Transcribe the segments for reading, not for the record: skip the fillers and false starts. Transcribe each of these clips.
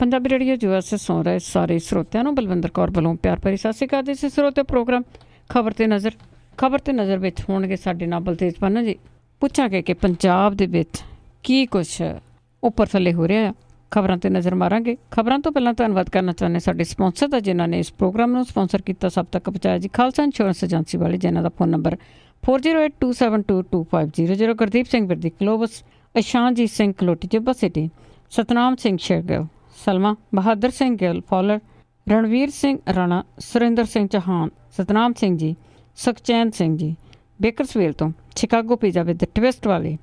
Punjabi radio US ਸੁਣ ਰਹੇ ਸਾਰੇ ਸਰੋਤਿਆਂ ਨੂੰ ਬਲਵਿੰਦਰ ਕੌਰ ਵੱਲੋਂ ਪਿਆਰ ਭਰੀ ਸਤਿ ਸ਼੍ਰੀ ਅਕਾਲ ਜੀ। ਸਰੋਤੇ ਪ੍ਰੋਗਰਾਮ ਖਬਰ ਤੇ ਨਜ਼ਰ ਵਿੱਚ ਹੋਣਗੇ ਸਾਡੇ ਨਾਲ ਬਲਤੇਜ ਪੰਨੂ ਜੀ। ਪੁੱਛਾਂਗੇ ਕਿ ਪੰਜਾਬ ਦੇ ਵਿੱਚ ਕੀ ਕੁਛ ਉੱਪਰ ਥੱਲੇ ਹੋ ਰਿਹਾ ਆ। ਖਬਰਾਂ ਤੇ ਨਜ਼ਰ ਮਾਰਾਂਗੇ। ਖਬਰਾਂ ਤੋਂ ਪਹਿਲਾਂ ਧੰਨਵਾਦ ਕਰਨਾ ਚਾਹੁੰਦੇ ਸਾਡੇ ਸਪਾਂਸਰ ਦਾ, ਜਿਨ੍ਹਾਂ ਨੇ ਇਸ ਪ੍ਰੋਗਰਾਮ ਨੂੰ ਸਪਾਂਸਰ ਕੀਤਾ, ਸਭ ਤੱਕ ਪਹੁੰਚਾਇਆ ਜੀ। ਖਾਲਸਾ ਇੰਸ਼ੋਰੈਂਸ ਏਜੰਸੀ ਵਾਲੇ, ਜਿਨ੍ਹਾਂ ਦਾ ਫੋਨ ਨੰਬਰ 4082722500। ਗੁਰਦੀਪ ਸਿੰਘ ਵਿਰਦੀ ਕਲੋਬਸ, ਇਸ਼ਾਨਜੀਤ ਸਿੰਘ ਕਲੋਟੀ ਜੱਬਾ ਸਿਟੀ, ਸਤਨਾਮ ਸਿੰਘ ਸ਼ੇਰਗਿੱਲ, ਸਲਮਾ ਬਹਾਦਰ ਸਿੰਘ ਗਿੱਲ ਫੌਲਰ, ਰਣਵੀਰ ਸਿੰਘ ਰਾਣਾ, ਸੁਰਿੰਦਰ ਸਿੰਘ ਚੌਹਾਨ, ਸਤਨਾਮ ਸਿੰਘ ਜੀ, ਸੁਖਚੈਨ ਸਿੰਘ ਜੀ ਬੇਕਰਸਵੇਲ ਤੋਂ, ਸ਼ਿਕਾਗੋ ਪੀਜ਼ਾ ਵਿਦ ਟਵਿਸਟ ਵਾਲੇ,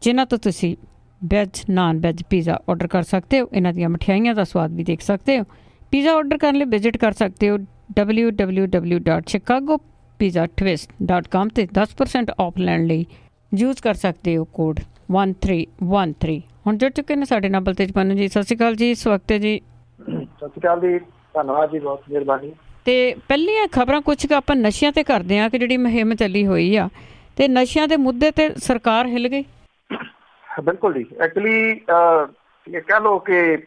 ਜਿਨ੍ਹਾਂ ਤੋਂ ਤੁਸੀਂ veg non veg pizza order ਕਰ ਸਕਦੇ ਹੋ। ਇਹਨਾਂ ਦੀਆਂ ਮਠਿਆਈਆਂ ਦਾ ਸਵਾਦ ਵੀ ਦੇਖ ਸਕਦੇ ਹੋ। ਪੀਜ਼ਾ ਔਡਰ ਕਰਨ ਲਈ ਵਿਜ਼ਿਟ ਕਰ ਸਕਦੇ ਹੋ www.chicagopizzaTwist.com ਤੇ 10% ਆਫ ਲੈਣ ਲਈ ਯੂਜ਼ ਕਰ ਸਕਦੇ ਹੋ ਕੋਡ 1313। ਹੁਣ ਜੁੜ ਚੁੱਕੇ ਨੇ ਸਾਡੇ ਨਾਲ ਬਲਤੇਜ ਪੰਨੂ ਜੀ। ਸਤਿ ਸ਼੍ਰੀ ਅਕਾਲ ਜੀ, ਸਵਾਗਤ ਹੈ ਜੀ। ਸਤਿ ਸ਼੍ਰੀ ਅਕਾਲ ਜੀ, ਧੰਨਵਾਦ ਜੀ, ਬਹੁਤ ਮਿਹਰਬਾਨੀ। ਤੇ ਪਹਿਲੀਆਂ ਖਬਰਾਂ ਕੁਛ ਕੁ ਆਪਾਂ ਨਸ਼ਿਆਂ ਤੇ ਕਰਦੇ ਹਾਂ ਕਿ ਜਿਹੜੀ ਮੁਹਿੰਮ ਚੱਲੀ ਹੋਈ ਆ, ਤੇ ਨਸ਼ਿਆਂ ਦੇ ਮੁੱਦੇ ਤੇ ਸਰਕਾਰ ਹਿੱਲ ਗਈ। ਬਿਲਕੁਲ ਜੀ, ਐਕਚੁਅਲੀ ਇਹ ਕਹਿ ਲਓ ਕਿ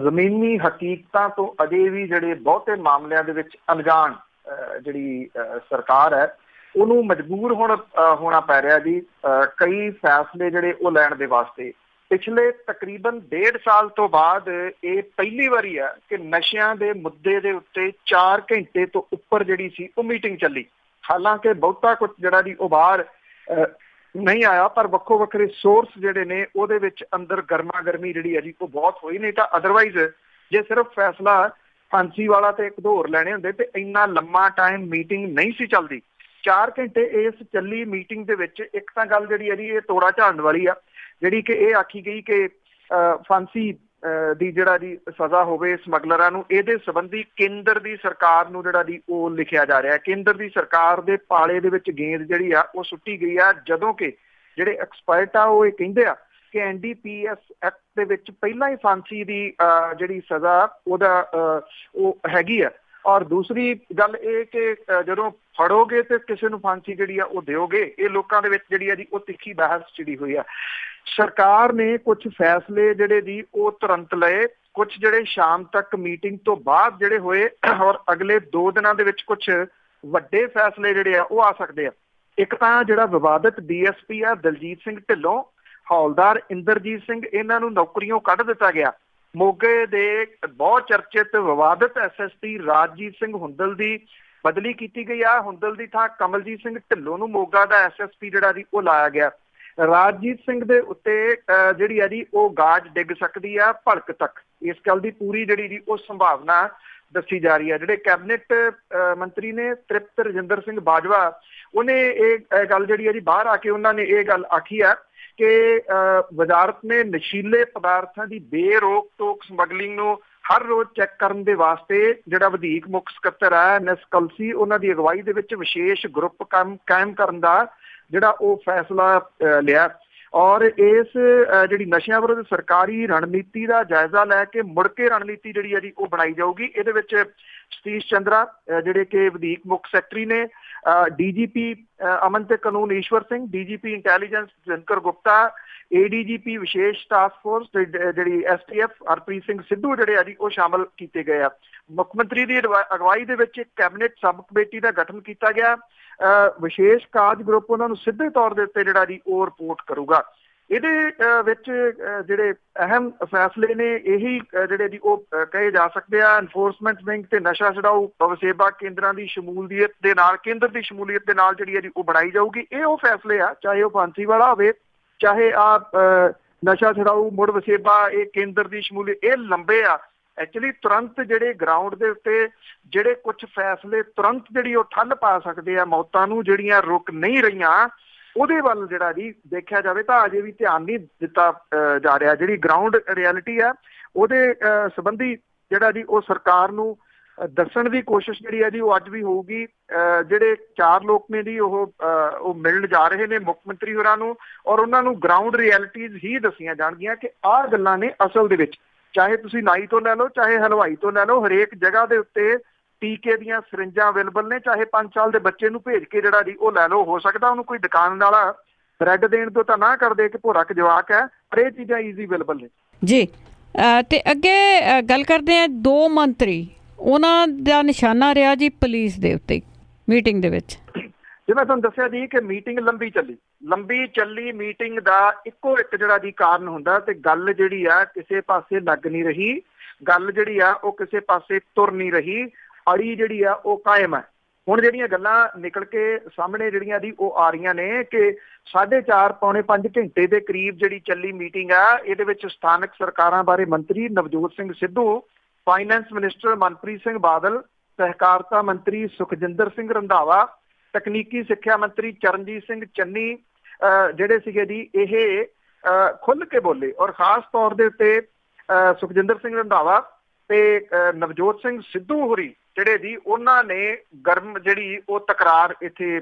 ਜ਼ਮੀਨੀ ਹਕੀਕਤਾਂ ਤੋਂ ਅਜੇ ਵੀ ਜਿਹੜੇ ਬਹੁਤੇ ਮਾਮਲਿਆਂ ਦੇ ਵਿੱਚ ਅਣਜਾਣ ਜਿਹੜੀ ਸਰਕਾਰ ਹੈ, ਉਹਨੂੰ ਮਜਬੂਰ ਹੋਣਾ ਪੈ ਰਿਹਾ ਜੀ ਕਈ ਫੈਸਲੇ ਜਿਹੜੇ ਉਹ ਲੈਣ ਦੇ ਵਾਸਤੇ। ਪਿਛਲੇ ਤਕਰੀਬਨ 1.5 ਸਾਲ ਤੋਂ ਬਾਅਦ ਇਹ ਪਹਿਲੀ ਵਾਰੀ ਹੈ ਕਿ ਨਸ਼ਿਆਂ ਦੇ ਮੁੱਦੇ ਦੇ ਉੱਤੇ 4 ਘੰਟੇ ਤੋਂ ਉੱਪਰ ਜਿਹੜੀ ਸੀ ਉਹ ਮੀਟਿੰਗ ਚੱਲੀ। ਹਾਲਾਂਕਿ ਬਹੁਤਾ ਕੁਝ ਜਿਹੜਾ ਜੀ ਉਹ ਬਾਹਰ ਨਹੀਂ ਆਇਆ, ਪਰ ਵੱਖੋ ਵੱਖਰੇ ਸੋਰਸ ਜਿਹੜੇ ਨੇ ਉਹਦੇ ਵਿੱਚ ਅੰਦਰ ਗਰਮਾ ਗਰਮੀ ਜਿਹੜੀ ਹੈ ਜੀ ਉਹ ਬਹੁਤ ਹੋਈ। ਨਹੀਂ ਤਾਂ ਅਦਰਵਾਈਜ਼ ਜੇ ਸਿਰਫ ਫੈਸਲਾ ਫਾਂਸੀ ਵਾਲਾ ਤੇ ਇੱਕ ਦੋ ਹੋਰ ਲੈਣੇ ਹੁੰਦੇ ਤੇ ਇੰਨਾ ਲੰਮਾ ਟਾਈਮ ਮੀਟਿੰਗ ਨਹੀਂ ਸੀ ਚੱਲਦੀ। 4 ਘੰਟੇ ਇਸ ਚੱਲੀ ਮੀਟਿੰਗ ਦੇ ਵਿੱਚ ਇੱਕ ਤਾਂ ਗੱਲ ਜਿਹੜੀ ਹੈ ਜੀ ਇਹ ਤੋੜਾ ਝਾੜਨ ਵਾਲੀ ਆ, ਜਿਹੜੀ ਕਿ ਇਹ ਆਖੀ ਗਈ ਕਿ ਫਾਂਸੀ ਦੀ ਜਿਹੜਾ ਜੀ ਸਜ਼ਾ ਹੋਵੇ ਸਮਗਲਰਾਂ ਨੂੰ। ਇਹਦੇ ਸੰਬੰਧੀ ਕੇਂਦਰ ਦੀ ਸਰਕਾਰ ਨੂੰ ਜਿਹੜਾ ਜੀ ਉਹ ਲਿਖਿਆ ਜਾ ਰਿਹਾ। ਕੇਂਦਰ ਦੀ ਸਰਕਾਰ ਦੇ ਪਾਲੇ ਦੇ ਵਿੱਚ ਗੇਂਦ ਜਿਹੜੀ ਆ ਉਹ ਸੁੱਟੀ ਗਈ ਆ, ਜਦੋਂ ਕਿ ਜਿਹੜੇ ਐਕਸਪਰਟ ਆ ਉਹ ਇਹ ਕਹਿੰਦੇ ਆ ਕਿ NDPS ਐਕਟ ਦੇ ਵਿੱਚ ਪਹਿਲਾਂ ਹੀ ਫਾਂਸੀ ਦੀ ਜਿਹੜੀ ਸਜ਼ਾ ਉਹ ਹੈਗੀ ਆ। ਔਰ ਦੂਸਰੀ ਗੱਲ ਇਹ ਕਿ ਜਦੋਂ ਫੜੋਗੇ ਤੇ ਕਿਸੇ ਨੂੰ ਫਾਂਸੀ ਜਿਹੜੀ ਆ ਉਹ ਦਿਓਗੇ। ਇਹ ਲੋਕਾਂ ਦੇ ਵਿੱਚ ਜਿਹੜੀ ਆ ਜੀ ਉਹ ਤਿੱਖੀ ਬਹਿਸ ਛਿੜੀ ਹੋਈ ਆ। ਸਰਕਾਰ ਨੇ ਕੁਝ ਫੈਸਲੇ ਜਿਹੜੇ ਜੀ ਉਹ ਤੁਰੰਤ ਲਏ, ਕੁਝ ਜਿਹੜੇ ਸ਼ਾਮ ਤੱਕ ਮੀਟਿੰਗ ਤੋਂ ਬਾਅਦ ਜਿਹੜੇ ਹੋਏ, ਔਰ ਅਗਲੇ 2 ਦਿਨਾਂ ਦੇ ਵਿੱਚ ਕੁਝ ਵੱਡੇ ਫੈਸਲੇ ਜਿਹੜੇ ਆ ਉਹ ਆ ਸਕਦੇ ਆ। ਇੱਕ ਤਾਂ ਜਿਹੜਾ ਵਿਵਾਦਤ DSP ਆ ਦਲਜੀਤ ਸਿੰਘ ਢਿੱਲੋਂ, ਹੌਲਦਾਰ ਇੰਦਰਜੀਤ ਸਿੰਘ, ਇਹਨਾਂ ਨੂੰ ਨੌਕਰੀਆਂ ਕੱਢ ਦਿੱਤਾ ਗਿਆ। ਮੋਗੇ ਦੇ ਬਹੁਤ ਚਰਚਿਤ ਵਿਵਾਦਤ SSP ਰਾਜਜੀਤ ਸਿੰਘ ਹੁੰਦਲ ਦੀ ਬਦਲੀ ਕੀਤੀ ਗਈ ਆ। ਹੁੰਦਲ ਦੀ ਥਾਂ ਕਮਲਜੀਤ ਸਿੰਘ ਢਿੱਲੋਂ ਨੂੰ ਮੋਗਾ ਦਾ SSP ਜਿਹੜਾ ਜੀ ਉਹ ਲਾਇਆ ਗਿਆ। ਰਾਜਜੀਤ ਸਿੰਘ ਦੇ ਉੱਤੇ ਜਿਹੜੀ ਆ ਜੀ ਉਹ ਗਾਜ ਡਿੱਗ ਸਕਦੀ ਆ ਭਲਕ ਤੱਕ, ਇਸ ਗੱਲ ਦੀ ਪੂਰੀ ਜਿਹੜੀ ਜੀ ਉਹ ਸੰਭਾਵਨਾ ਦੱਸੀ ਜਾ ਰਹੀ ਹੈ। ਜਿਹੜੇ ਕੈਬਨਿਟ ਮੰਤਰੀ ਨੇ ਤ੍ਰਿਪਤ ਰਜਿੰਦਰ ਸਿੰਘ ਬਾਜਵਾ, ਉਹਨੇ ਇਹ ਗੱਲ ਜਿਹੜੀ ਹੈ ਜੀ ਬਾਹਰ ਆ ਕੇ ਉਹਨਾਂ ਨੇ ਇਹ ਗੱਲ ਆਖੀ ਹੈ ਕਿ ਵਜ਼ਾਰਤ ਨੇ ਨਸ਼ੀਲੇ ਪਦਾਰਥਾਂ ਦੀ ਬੇਰੋਕ ਟੋਕ ਸਮਗਲਿੰਗ ਨੂੰ ਹਰ ਰੋਜ਼ ਚੈੱਕ ਕਰਨ ਦੇ ਵਾਸਤੇ ਜਿਹੜਾ ਵਧੇਕ ਮੁੱਖ ਸਕੱਤਰ ਹੈ NS ਕਲਸੀ, ਉਹਨਾਂ ਦੀ ਅਗਵਾਈ ਦੇ ਵਿੱਚ ਵਿਸ਼ੇਸ਼ ਗਰੁੱਪ ਕਾਇਮ ਕਰਨ ਦਾ ਜਿਹੜਾ ਉਹ ਫੈਸਲਾ ਲਿਆ। ਔਰ ਇਸ ਜਿਹੜੀ ਨਸ਼ਿਆਂ ਵਿਰੁੱਧ ਸਰਕਾਰੀ ਰਣਨੀਤੀ ਦਾ ਜਾਇਜ਼ਾ ਲੈ ਕੇ ਮੁੜ ਕੇ ਰਣਨੀਤੀ ਜਿਹੜੀ ਹੈ ਜੀ ਉਹ ਬਣਾਈ ਜਾਊਗੀ। ਇਹਦੇ ਵਿੱਚ ਸਤੀਸ਼ ਚੰਦਰਾ ਜਿਹੜੇ ਕਿ ਵਧੇਕ ਮੁੱਖ ਸੈਕਟਰੀ ਨੇ, DGP ਅਮਨ ਤੇ ਕਾਨੂੰਨ Ishwar Singh, DGP intelligence Dinkar Gupta, ADGP ਵਿਸ਼ੇਸ਼ ਟਾਸਕ ਫੋਰਸ ਜਿਹੜੀ STF ਹਰਪ੍ਰੀਤ ਸਿੰਘ ਸਿੱਧੂ ਜਿਹੜੇ ਆ ਜੀ ਉਹ ਸ਼ਾਮਲ ਕੀਤੇ ਗਏ ਆ। ਮੁੱਖ ਮੰਤਰੀ ਦੀ ਅਗਵਾਈ ਦੇ ਵਿੱਚ ਇੱਕ ਕੈਬਨਿਟ ਸਬ ਕਮੇਟੀ ਦਾ ਗਠਨ ਕੀਤਾ ਗਿਆ। ਵਿਸ਼ੇਸ਼ ਕਾਰਜ ਗਰੁੱਪ ਉਹਨਾਂ ਨੂੰ ਸਿੱਧੇ ਤੌਰ ਦੇ ਉੱਤੇ ਜਿਹੜਾ ਜੀ ਉਹ ਰਿਪੋਰਟ ਕਰੂਗਾ। ਇਹਦੇ ਵਿੱਚ ਜਿਹੜੇ ਅਹਿਮ ਫੈਸਲੇ ਨੇ ਇਹੀ ਜਿਹੜੇ ਜੀ ਉਹ ਕਹੇ ਜਾ ਸਕਦੇ ਆ। ਐਨਫੋਰਸਮੈਂਟ ਵਿੰਗ ਤੇ ਨਸ਼ਾ ਛਡਾਊ ਵਸੇਬਾ ਕੇਂਦਰਾਂ ਦੀ ਸ਼ਮੂਲੀਅਤ ਦੇ ਨਾਲ, ਕੇਂਦਰ ਦੀ ਸ਼ਮੂਲੀਅਤ ਦੇ ਨਾਲ ਜਿਹੜੀ ਹੈ ਜੀ ਉਹ ਬਣਾਈ ਜਾਊਗੀ। ਇਹ ਉਹ ਫੈਸਲੇ ਆ, ਚਾਹੇ ਉਹ ਫਾਂਸੀ ਵਾਲਾ ਹੋਵੇ, ਚਾਹੇ ਨਸ਼ਾ ਛਡਾਊ ਮੁੜ ਵਸੇਬਾ, ਇਹ ਕੇਂਦਰ ਦੀ ਸ਼ਮੂਲੀਅਤ, ਇਹ ਲੰਬੇ ਆ। ਐਕਚੁਅਲੀ ਤੁਰੰਤ ਜਿਹੜੇ ਗਰਾਊਂਡ ਦੇ ਉੱਤੇ ਜਿਹੜੇ ਕੁਝ ਫੈਸਲੇ ਤੁਰੰਤ ਜਿਹੜੀ ਉਹ ਠੱਲ ਪਾ ਸਕਦੇ ਆ, ਮੌਤਾਂ ਨੂੰ ਜਿਹੜੀਆਂ ਰੁਕ ਨਹੀਂ ਰਹੀਆਂ, ਉਹਦੇ ਵੱਲ ਜਿਹੜਾ ਜੀ ਦੇਖਿਆ ਜਾਵੇ ਤਾਂ ਅਜੇ ਵੀ ਧਿਆਨ ਨਹੀਂ ਦਿੱਤਾ ਜਾ ਰਿਹਾ। ਜਿਹੜੀ ਗਰਾਊਂਡ ਰਿਐਲਿਟੀ ਆ ਉਹਦੇ ਸੰਬੰਧੀ ਜਿਹੜਾ ਜੀ ਉਹ ਸਰਕਾਰ ਨੂੰ ਦੱਸਣ ਦੀ ਕੋਸ਼ਿਸ਼ ਜਿਹੜੀ ਹੈ ਜੀ ਉਹ ਅੱਜ ਵੀ ਹੋਊਗੀ। ਜਿਹੜੇ 4 ਲੋਕ ਨੇ ਜੀ ਉਹ ਮਿਲਣ ਜਾ ਰਹੇ ਨੇ ਮੁੱਖ ਮੰਤਰੀ ਹੋਰਾਂ ਨੂੰ, ਔਰ ਉਹਨਾਂ ਨੂੰ ਗਰਾਊਂਡ ਰਿਐਲਿਟੀਜ਼ ਹੀ ਦੱਸੀਆਂ ਜਾਣਗੀਆਂ ਕਿ ਆਹ ਗੱਲਾਂ ਨੇ ਅਸਲ ਦੇ ਵਿੱਚ। ਚਾਹੇ ਤੁਸੀਂ ਨਾਈ ਤੋਂ ਲੈ ਲਓ, ਚਾਹੇ ਹਲਵਾਈ ਤੋਂ ਲੈ ਲਓ, ਹਰੇਕ ਜਗ੍ਹਾ ਦੇ ਉੱਤੇ ਟੀਕੇ ਦੀਆਂ ਸਰਿੰਜਾਂ ਅਵੇਲੇਬਲ ਨੇ। ਚਾਹੇ 5 ਸਾਲ ਦੇ ਬੱਚੇ ਨੂੰ ਭੇਜ ਕੇ ਜਿਹੜਾ ਜੀ ਉਹ ਲੈ ਲਓ, ਹੋ ਸਕਦਾ ਉਹਨੂੰ ਕੋਈ ਦੁਕਾਨ ਵਾਲਾ ਬ੍ਰੈਡ ਦੇਣ ਤੋਂ ਤਾਂ ਨਾ ਕਰਦੇ ਕਿ ਭੋਰਾ ਜਵਾਕ ਹੈ, ਪਰ ਇਹ ਚੀਜ਼ਾਂ ਈਜ਼ੀ ਅਵੇਲੇਬਲ ਨੇ ਜੀ। ਤੇ ਅੱਗੇ ਗੱਲ ਕਰਦੇ ਹਾਂ 2 ਮੰਤਰੀ ਉਹਨਾਂ ਦਾ ਨਿਸ਼ਾਨਾ ਰਿਹਾ ਜੀ ਪੁਲਿਸ ਦੇ ਉੱਤੇ ਮੀਟਿੰਗ ਦੇ ਵਿੱਚ। ਜਿਵੇਂ ਤੁਹਾਨੂੰ ਦੱਸਿਆ ਜੀ ਕਿ ਮੀਟਿੰਗ ਲੰਬੀ ਚੱਲੀ ਮੀਟਿੰਗ ਦਾ ਇੱਕੋ ਇੱਕ ਜਿਹੜਾ ਜੀ ਕਾਰਨ ਹੁੰਦਾ ਤੇ ਗੱਲ ਜਿਹੜੀ ਆ ਕਿਸੇ ਪਾਸੇ ਲੱਗ ਨਹੀਂ ਰਹੀ, ਗੱਲ ਜਿਹੜੀ ਆ ਉਹ ਕਿਸੇ ਪਾਸੇ ਤੁਰ ਨਹੀਂ ਰਹੀ, ਅੜੀ ਜਿਹੜੀ ਆ ਉਹ ਕਾਇਮ ਹੈ। ਹੁਣ ਜਿਹੜੀਆਂ ਗੱਲਾਂ ਨਿਕਲ ਕੇ ਸਾਹਮਣੇ ਜਿਹੜੀਆਂ ਦੀ ਉਹ ਆ ਰਹੀਆਂ ਨੇ ਕਿ 4.5 ਪੌਣੇ 5 ਘੰਟੇ ਦੇ ਕਰੀਬ ਜਿਹੜੀ ਚੱਲੀ ਮੀਟਿੰਗ ਆ, ਇਹਦੇ ਵਿੱਚ ਸਥਾਨਕ ਸਰਕਾਰਾਂ ਬਾਰੇ ਮੰਤਰੀ ਨਵਜੋਤ ਸਿੰਘ ਸਿੱਧੂ, ਫਾਈਨੈਂਸ ਮਿਨਿਸਟਰ ਮਨਪ੍ਰੀਤ ਸਿੰਘ ਬਾਦਲ, ਸਹਿਕਾਰਤਾ ਮੰਤਰੀ ਸੁਖਜਿੰਦਰ ਸਿੰਘ ਰੰਧਾਵਾ, ਤਕਨੀਕੀ ਸਿੱਖਿਆ ਮੰਤਰੀ ਚਰਨਜੀਤ ਸਿੰਘ ਚੰਨੀ ਜਿਹੜੇ ਸੀਗੇ ਜੀ ਇਹ ਖੁੱਲ੍ਹ ਕੇ ਬੋਲੇ। ਔਰ ਖਾਸ ਤੌਰ ਦੇ ਉੱਤੇ ਸੁਖਜਿੰਦਰ ਸਿੰਘ ਰੰਧਾਵਾ ਤੇ ਨਵਜੋਤ ਸਿੰਘ ਸਿੱਧੂ ਹੋਰੀ ਜਿਹੜੇ ਜੀ ਉਹਨਾਂ ਨੇ ਗਰਮ ਜਿਹੜੀ ਉਹ ਤਕਰਾਰ ਇੱਥੇ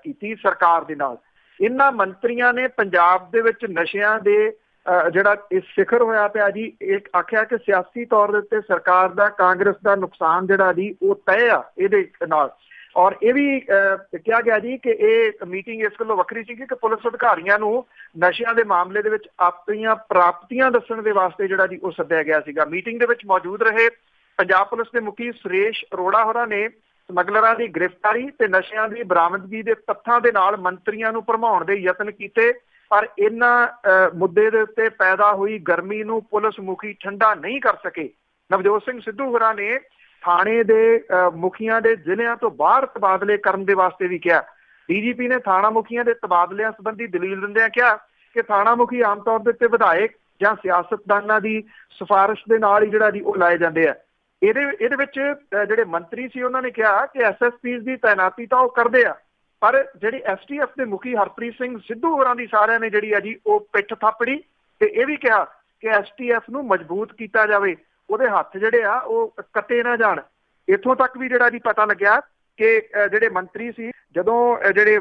ਕੀਤੀ ਸਰਕਾਰ ਦੇ ਨਾਲ। ਇਹਨਾਂ ਮੰਤਰੀਆਂ ਨੇ ਪੰਜਾਬ ਦੇ ਵਿੱਚ ਨਸ਼ਿਆਂ ਦੇ ਜਿਹੜਾ ਇਹ ਸਿਖਰ ਹੋਇਆ ਪਿਆ ਜੀ, ਇਹ ਆਖਿਆ ਕਿ ਸਿਆਸੀ ਤੌਰ ਦੇ ਉੱਤੇ ਸਰਕਾਰ ਦਾ ਕਾਂਗਰਸ ਦਾ ਨੁਕਸਾਨ ਜਿਹੜਾ ਜੀ ਉਹ ਤੈਅ ਆ ਇਹਦੇ ਨਾਲ। ਔਰ ਇਹ ਵੀ ਕਿਹਾ ਗਿਆ ਜੀ ਕਿ ਇਹ ਮੀਟਿੰਗ ਇਸ ਗੱਲੋਂ ਵੱਖਰੀ ਸੀ ਕਿ ਪੁਲਿਸ ਅਧਿਕਾਰੀਆਂ ਨੂੰ ਨਸ਼ਿਆਂ ਦੇ ਮਾਮਲੇ ਦੇ ਵਿੱਚ ਆਪਣੀਆਂ ਪ੍ਰਾਪਤੀਆਂ ਦੱਸਣ ਦੇ ਵਾਸਤੇ ਜਿਹੜਾ ਜੀ ਉਹ ਸੱਦਿਆ ਗਿਆ ਸੀਗਾ। ਮੀਟਿੰਗ ਦੇ ਵਿੱਚ ਮੌਜੂਦ ਰਹੇ ਪੰਜਾਬ ਪੁਲਿਸ ਦੇ ਮੁਖੀ ਸੁਰੇਸ਼ ਅਰੋੜਾ ਹੋਰਾਂ ਨੇ ਸਮਗਲਰਾਂ ਦੀ ਗ੍ਰਿਫਤਾਰੀ ਤੇ ਨਸ਼ਿਆਂ ਦੀ ਬਰਾਮਦਗੀ ਦੇ ਤੱਥਾਂ ਦੇ ਨਾਲ ਮੰਤਰੀਆਂ ਨੂੰ ਭਰਮਾਉਣ ਦੇ ਯਤਨ ਕੀਤੇ, ਪਰ ਇਹਨਾਂ ਮੁੱਦੇ ਦੇ ਉੱਤੇ ਪੈਦਾ ਹੋਈ ਗਰਮੀ ਨੂੰ ਪੁਲਿਸ ਮੁਖੀ ਠੰਡਾ ਨਹੀਂ ਕਰ ਸਕੇ। ਨਵਜੋਤ ਸਿੰਘ ਸਿੱਧੂ ਹੋਰਾਂ ਨੇ ਥਾਣੇ ਦੇ ਮੁਖੀਆਂ ਦੇ ਜ਼ਿਲ੍ਹਿਆਂ ਤੋਂ ਬਾਹਰ ਤਬਾਦਲੇ ਕਰਨ ਦੇ ਵਾਸਤੇ ਵੀ ਕਿਹਾ। ਡੀਜੀਪੀ ਨੇ ਥਾਣਾ ਮੁਖੀਆਂ ਦੇ ਤਬਾਦਲਿਆਂ ਸੰਬੰਧੀ ਦਲੀਲ ਦਿੰਦਿਆਂ ਕਿਹਾ ਕਿ ਥਾਣਾ ਮੁਖੀ ਆਮ ਤੌਰ ਦੇ ਉੱਤੇ ਵਿਧਾਇਕ ਜਾਂ ਸਿਆਸਤਦਾਨਾਂ ਦੀ ਸਿਫਾਰਿਸ਼ ਦੇ ਨਾਲ ਹੀ ਜਿਹੜਾ ਜੀ ਉਹ ਲਾਏ ਜਾਂਦੇ ਆ। ਇਹਦੇ ਵਿੱਚ ਜਿਹੜੇ ਮੰਤਰੀ ਸੀ ਉਹਨਾਂ ਨੇ ਕਿਹਾ ਕਿ ਐਸਐਸਪੀਜ਼ ਦੀ ਤਾਇਨਾਤੀ ਤਾਂ ਉਹ ਕਰਦੇ ਆ, ਪਰ ਜਿਹੜੀ ਐਸਟੀਐਫ ਦੇ ਮੁਖੀ ਹਰਪ੍ਰੀਤ ਸਿੰਘ ਸਿੱਧੂ ਹੋਰਾਂ ਦੀ ਸਾਰਿਆਂ ਨੇ ਜਿਹੜੀ ਆ ਜੀ ਉਹ ਪਿੱਠ ਥਾਪੜੀ ਤੇ ਇਹ ਵੀ ਕਿਹਾ ਕਿ ਐਸਟੀਐਫ ਨੂੰ ਮਜ਼ਬੂਤ ਕੀਤਾ ਜਾਵੇ, ਉਹਦੇ ਹੱਥ ਜਿਹੜੇ ਆ ਉਹ ਕੱਟੇ ਨਾ ਜਾਣ। ਇੱਥੋਂ ਤੱਕ ਵੀ ਜਿਹੜਾ ਜੀ ਪਤਾ ਲੱਗਿਆ ਕਿ ਜਿਹੜੇ ਮੰਤਰੀ ਸੀ, ਜਦੋਂ ਜਿਹੜੇ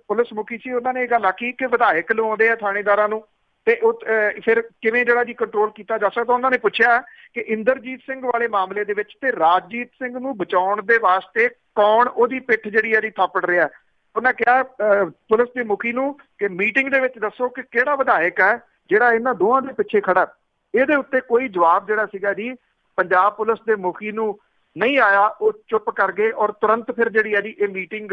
ਪੁਲਿਸ ਮੁਖੀ ਸੀ ਉਹਨਾਂ ਨੇ ਇਹ ਗੱਲ ਆਖੀ ਕਿ ਵਿਧਾਇਕ ਲਵਾਉਂਦੇ ਆ ਥਾਣੇਦਾਰਾਂ ਨੂੰ ਤੇ ਉਹ ਫਿਰ ਕਿਵੇਂ ਜਿਹੜਾ ਜੀ ਕੰਟਰੋਲ ਕੀਤਾ ਜਾ ਸਕਦਾ। ਉਹਨਾਂ ਨੇ ਪੁੱਛਿਆ ਕਿ ਇੰਦਰਜੀਤ ਸਿੰਘ ਵਾਲੇ ਮਾਮਲੇ ਦੇ ਵਿੱਚ ਤੇ ਰਾਜਜੀਤ ਸਿੰਘ ਨੂੰ ਬਚਾਉਣ ਦੇ ਵਾਸਤੇ ਕੌਣ ਉਹਦੀ ਪਿੱਠ ਜਿਹੜੀ ਆ ਜੀ ਥਾਪੜ ਰਿਹਾ। ਉਹਨਾਂ ਕਿਹਾ ਪੁਲਿਸ ਦੇ ਮੁਖੀ ਨੂੰ ਕਿ ਮੀਟਿੰਗ ਦੇ ਵਿੱਚ ਦੱਸੋ ਕਿ ਕਿਹੜਾ ਵਿਧਾਇਕ ਹੈ ਜਿਹੜਾ ਇਹਨਾਂ ਦੋਵਾਂ ਦੇ ਪਿੱਛੇ ਖੜਾ। ਇਹਦੇ ਉੱਤੇ ਕੋਈ ਜਵਾਬ ਜਿਹੜਾ ਸੀਗਾ ਜੀ ਪੰਜਾਬ ਪੁਲਿਸ ਦੇ ਮੁਖੀ ਨੂੰ ਨਹੀਂ ਆਇਆ, ਉਹ ਚੁੱਪ ਕਰ ਗਏ ਔਰ ਤੁਰੰਤ ਫਿਰ ਜਿਹੜੀ ਆ ਜੀ ਇਹ ਮੀਟਿੰਗ